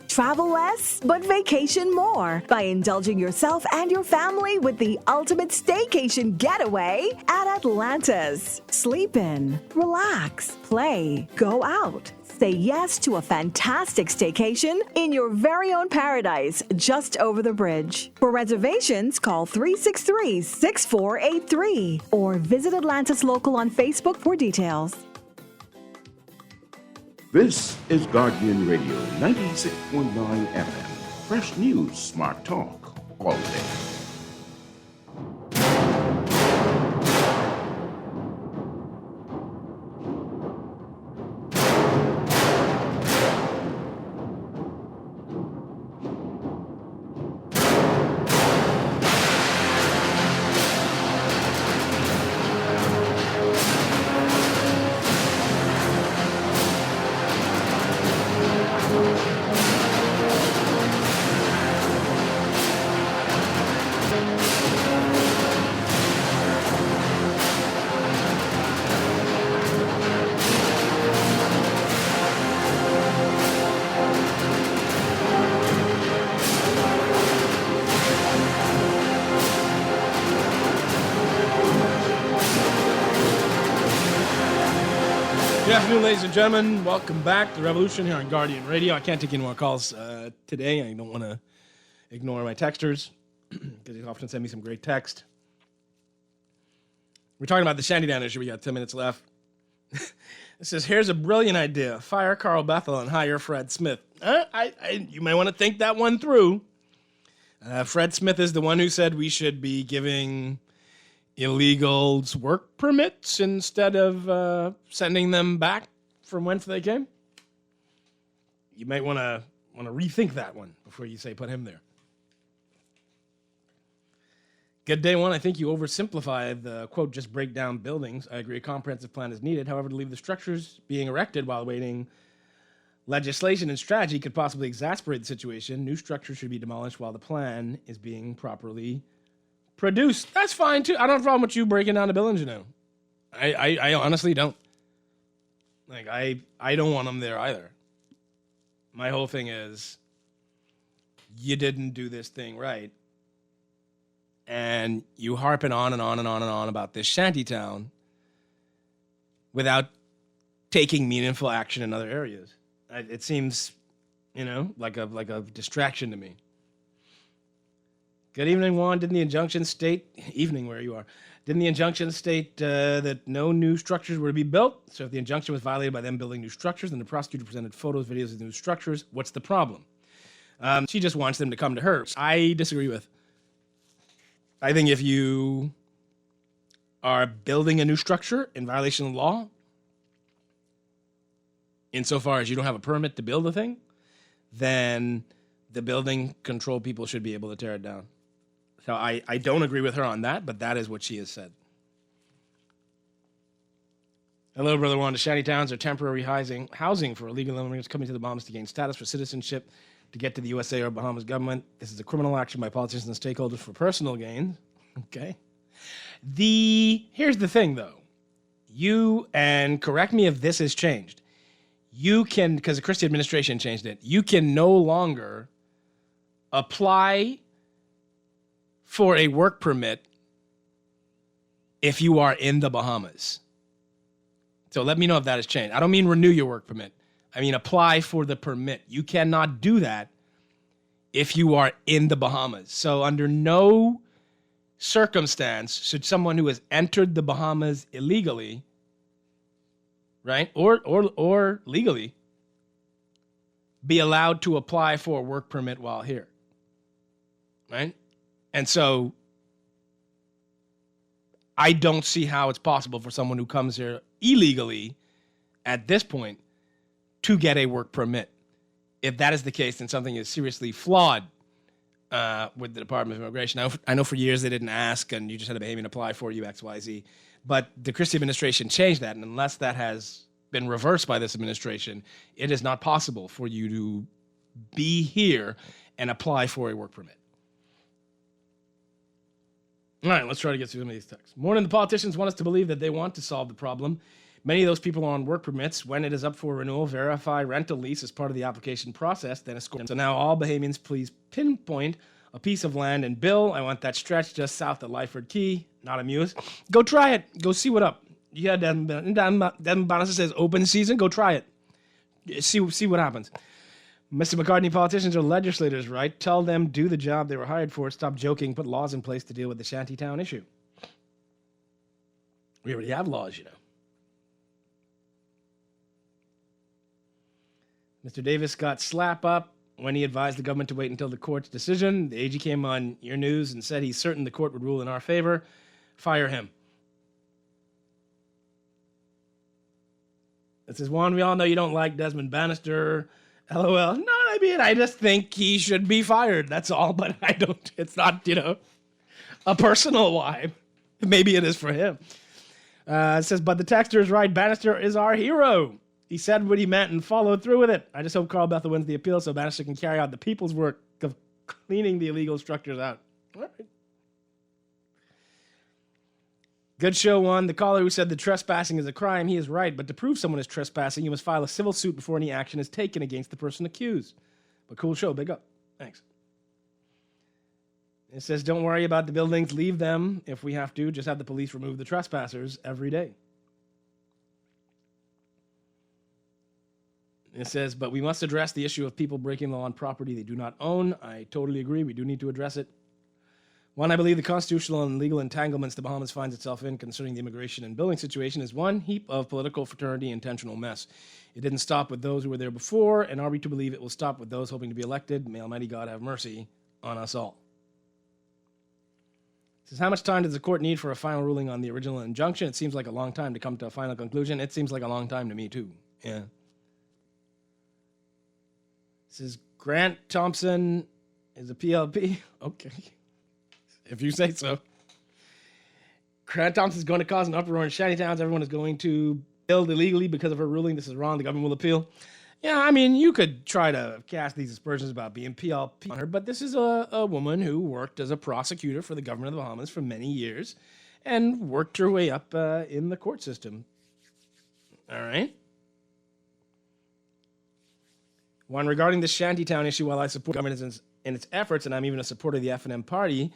Travel less, but vacation more by indulging yourself and your family with the ultimate staycation getaway at Atlantis. Sleep in, relax, play, go out. Say yes to a fantastic staycation in your very own paradise just over the bridge. For reservations, call 363-6483 or visit Atlantis Local on Facebook for details. This is Guardian Radio 96.9 FM. Fresh news, smart talk, all day. Good afternoon, ladies and gentlemen. Welcome back to Revolution here on Guardian Radio. I can't take any more calls today. I don't want to ignore my texters because they often send me some great text. We're talking about the Shantytown issue. We got 10 minutes left. It says, here's a brilliant idea. Fire Carl Bethel and hire Fred Smith. You may want to think that one through. Fred Smith is the one who said we should be giving illegals work permits instead of sending them back from whence they came. You might want to rethink that one before you say put him there. Good day one. I think you oversimplified the quote, just break down buildings. I agree a comprehensive plan is needed. However, to leave the structures being erected while waiting legislation and strategy could possibly exasperate the situation. New structures should be demolished while the plan is being properly produced. That's fine too. I don't have a problem with you breaking down the buildings, you know. I honestly don't. Like, I don't want them there either. My whole thing is, you didn't do this thing right. And you harping on and on and on and on about this shantytown without taking meaningful action in other areas. It seems, like a distraction to me. Good evening, Juan. Didn't the injunction state, evening where you are, didn't the injunction state that no new structures were to be built? So if the injunction was violated by them building new structures, then the prosecutor presented photos, videos of the new structures. What's the problem? She just wants them to come to her. I disagree with. I think if you are building a new structure in violation of law, insofar as you don't have a permit to build a thing, then the building control people should be able to tear it down. So I don't agree with her on that, but that is what she has said. Hello, Brother Juan. The shantytowns are temporary housing for illegal immigrants coming to the Bahamas to gain status for citizenship, to get to the USA or Bahamas government. This is a criminal action by politicians and stakeholders for personal gain. Okay. Here's the thing, though. You, and correct me if this has changed, you can, because the Christie administration changed it, you can no longer apply for a work permit if you are in the Bahamas. So let me know if that has changed. I don't mean renew your work permit. I mean, apply for the permit. You cannot do that if you are in the Bahamas. So under no circumstance should someone who has entered the Bahamas illegally, right, or legally, be allowed to apply for a work permit while here, right? And so I don't see how it's possible for someone who comes here illegally at this point to get a work permit. If that is the case, then something is seriously flawed with the Department of Immigration. I know for years they didn't ask, and you just had to behave and apply for you, X, Y, Z. But the Christie administration changed that, and unless that has been reversed by this administration, it is not possible for you to be here and apply for a work permit. All right, let's try to get through some of these texts. Morning, the politicians want us to believe that they want to solve the problem. Many of those people are on work permits. When it is up for renewal, verify rental lease as part of the application process, then escort them. So now all Bahamians, please pinpoint a piece of land and bill. I want that stretch just south of Lyford Key, not amused. Go try it. Go see what up. Yeah, Devin Bonner says open season. Go try it. See what happens. Mr. McCartney, politicians are legislators, right? Tell them do the job they were hired for. Stop joking. Put laws in place to deal with the shantytown issue. We already have laws, you know. Mr. Davis got slap up when he advised the government to wait until the court's decision. The AG came on your news and said he's certain the court would rule in our favor. Fire him. It says, Juan, we all know you don't like Desmond Bannister. LOL. No, I mean, I just think he should be fired. That's all, but I don't, it's not, a personal why. Maybe it is for him. It says, but the texter is right. Bannister is our hero. He said what he meant and followed through with it. I just hope Carl Bethel wins the appeal so Bannister can carry out the people's work of cleaning the illegal structures out. All right. Good show, Juan. The caller who said the trespassing is a crime, he is right. But to prove someone is trespassing, you must file a civil suit before any action is taken against the person accused. But cool show. Big up. Thanks. It says, don't worry about the buildings. Leave them if we have to. Just have the police remove the trespassers every day. It says, but we must address the issue of people breaking the law on property they do not own. I totally agree. We do need to address it. One, I believe the constitutional and legal entanglements the Bahamas finds itself in concerning the immigration and building situation is one heap of political fraternity intentional mess. It didn't stop with those who were there before, and are we to believe it will stop with those hoping to be elected? May Almighty God have mercy on us all. It says, how much time does the court need for a final ruling on the original injunction? It seems like a long time to come to a final conclusion. It seems like a long time to me, too. Yeah. It says, Grant Thompson is a PLP. Okay. If you say so. Grant Thompson is going to cause an uproar in shantytowns. Everyone is going to build illegally because of her ruling. This is wrong. The government will appeal. Yeah, I mean, you could try to cast these aspersions about being PLP on her, but this is a woman who worked as a prosecutor for the government of the Bahamas for many years and worked her way up in the court system. All right? One, regarding the shantytown issue, while I support government in its efforts, and I'm even a supporter of the F&M party,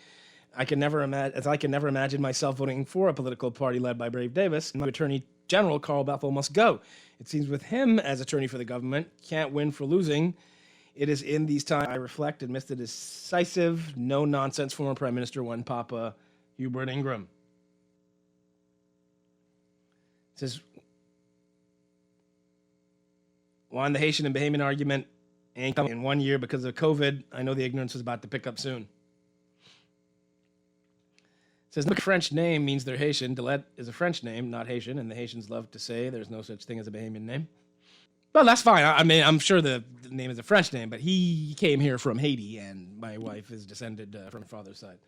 I can never imagine myself voting for a political party led by Brave Davis. My Attorney General, Carl Bethel, must go. It seems with him as attorney for the government, can't win for losing. It is in these times I reflect and miss the decisive, no-nonsense former Prime Minister, one Papa Hubert Ingram. It says, Juan, the Haitian and Bahamian argument ain't coming in 1 year because of COVID. I know the ignorance is about to pick up soon. It says, the French name means they're Haitian. Delet is a French name, not Haitian, and the Haitians love to say there's no such thing as a Bahamian name. Well, that's fine. I mean, I'm sure the name is a French name, but he came here from Haiti, and my wife is descended from her father's side.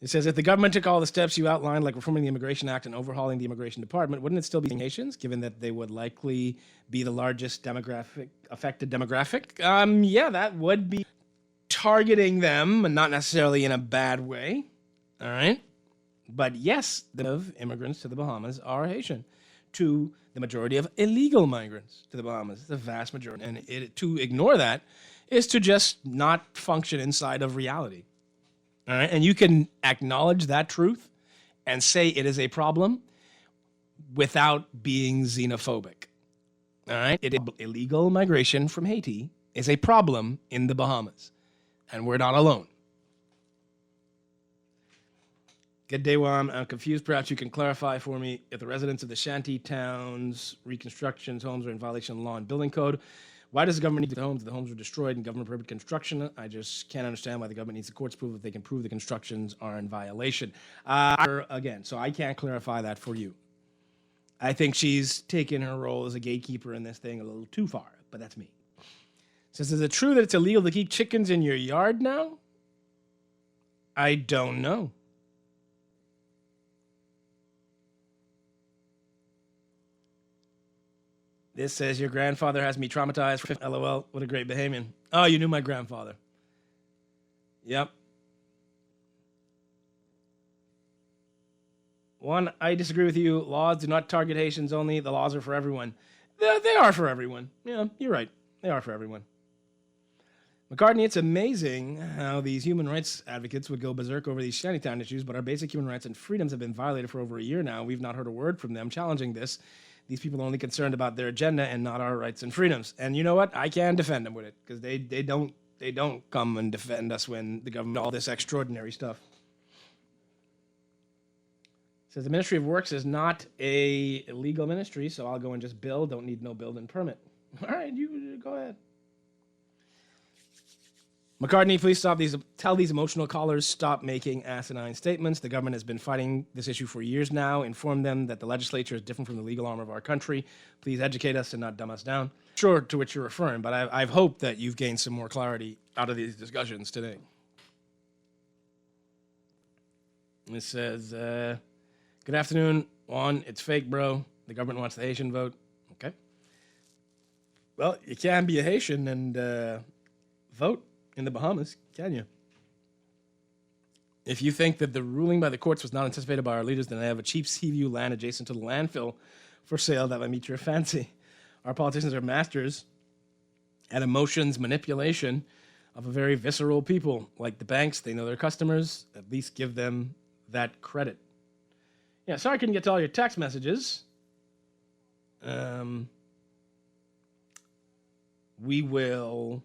It says, if the government took all the steps you outlined, like reforming the Immigration Act and overhauling the Immigration Department, wouldn't it still be Haitians, given that they would likely be the largest affected demographic? Yeah, that would be targeting them, and not necessarily in a bad way. All right? But yes, the immigrants to the Bahamas are Haitian. To the majority of illegal migrants to the Bahamas, the vast majority. And to ignore that is to just not function inside of reality. All right? And you can acknowledge that truth and say it is a problem without being xenophobic. All right? Illegal migration from Haiti is a problem in the Bahamas. And we're not alone. Good day, Juan. I'm confused. Perhaps you can clarify for me if the residents of the shanty towns, reconstructions, homes are in violation of the law and building code. Why does the government need the homes? The homes were destroyed and government prohibited construction. I just can't understand why the government needs the courts to prove that they can prove the constructions are in violation. Again, so I can't clarify that for you. I think she's taken her role as a gatekeeper in this thing a little too far, but that's me. Says, is it true that it's illegal to keep chickens in your yard now? I don't know. This says, your grandfather has me traumatized. LOL, what a great Bahamian. Oh, you knew my grandfather. Yep. One, I disagree with you. Laws do not target Haitians only. The laws are for everyone. They are for everyone. Yeah, you're right. They are for everyone. McCartney, it's amazing how these human rights advocates would go berserk over these shantytown issues, but our basic human rights and freedoms have been violated for over a year now. We've not heard a word from them challenging this. These people are only concerned about their agenda and not our rights and freedoms. And you know what? I can defend them with it because they don't come and defend us when the government does all this extraordinary stuff. It says the Ministry of Works is not a legal ministry, so I'll go and just build. Don't need no building permit. All right, you go ahead. McCartney, please tell these emotional callers stop making asinine statements. The government has been fighting this issue for years now. Inform them that the legislature is different from the legal arm of our country. Please educate us and not dumb us down. Sure, to which you're referring, but I've hoped that you've gained some more clarity out of these discussions today. It says, good afternoon, Juan. It's fake, bro. The government wants the Haitian vote. Okay. Well, you can be a Haitian and vote in the Bahamas, can you? If you think that the ruling by the courts was not anticipated by our leaders, then I have a cheap Seaview land adjacent to the landfill for sale that might meet your fancy. Our politicians are masters at emotions manipulation of a very visceral people. Like the banks, they know their customers. At least give them that credit. Yeah, sorry I couldn't get to all your text messages. We will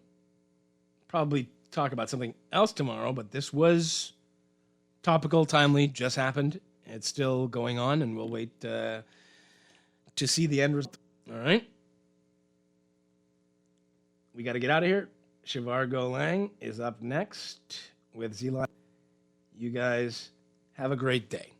probably talk about something else tomorrow, but this was topical, timely, just happened. It's still going on, and we'll wait to see the end result. All right? We got to get out of here. Shavar Golang is up next with Zila. You guys have a great day.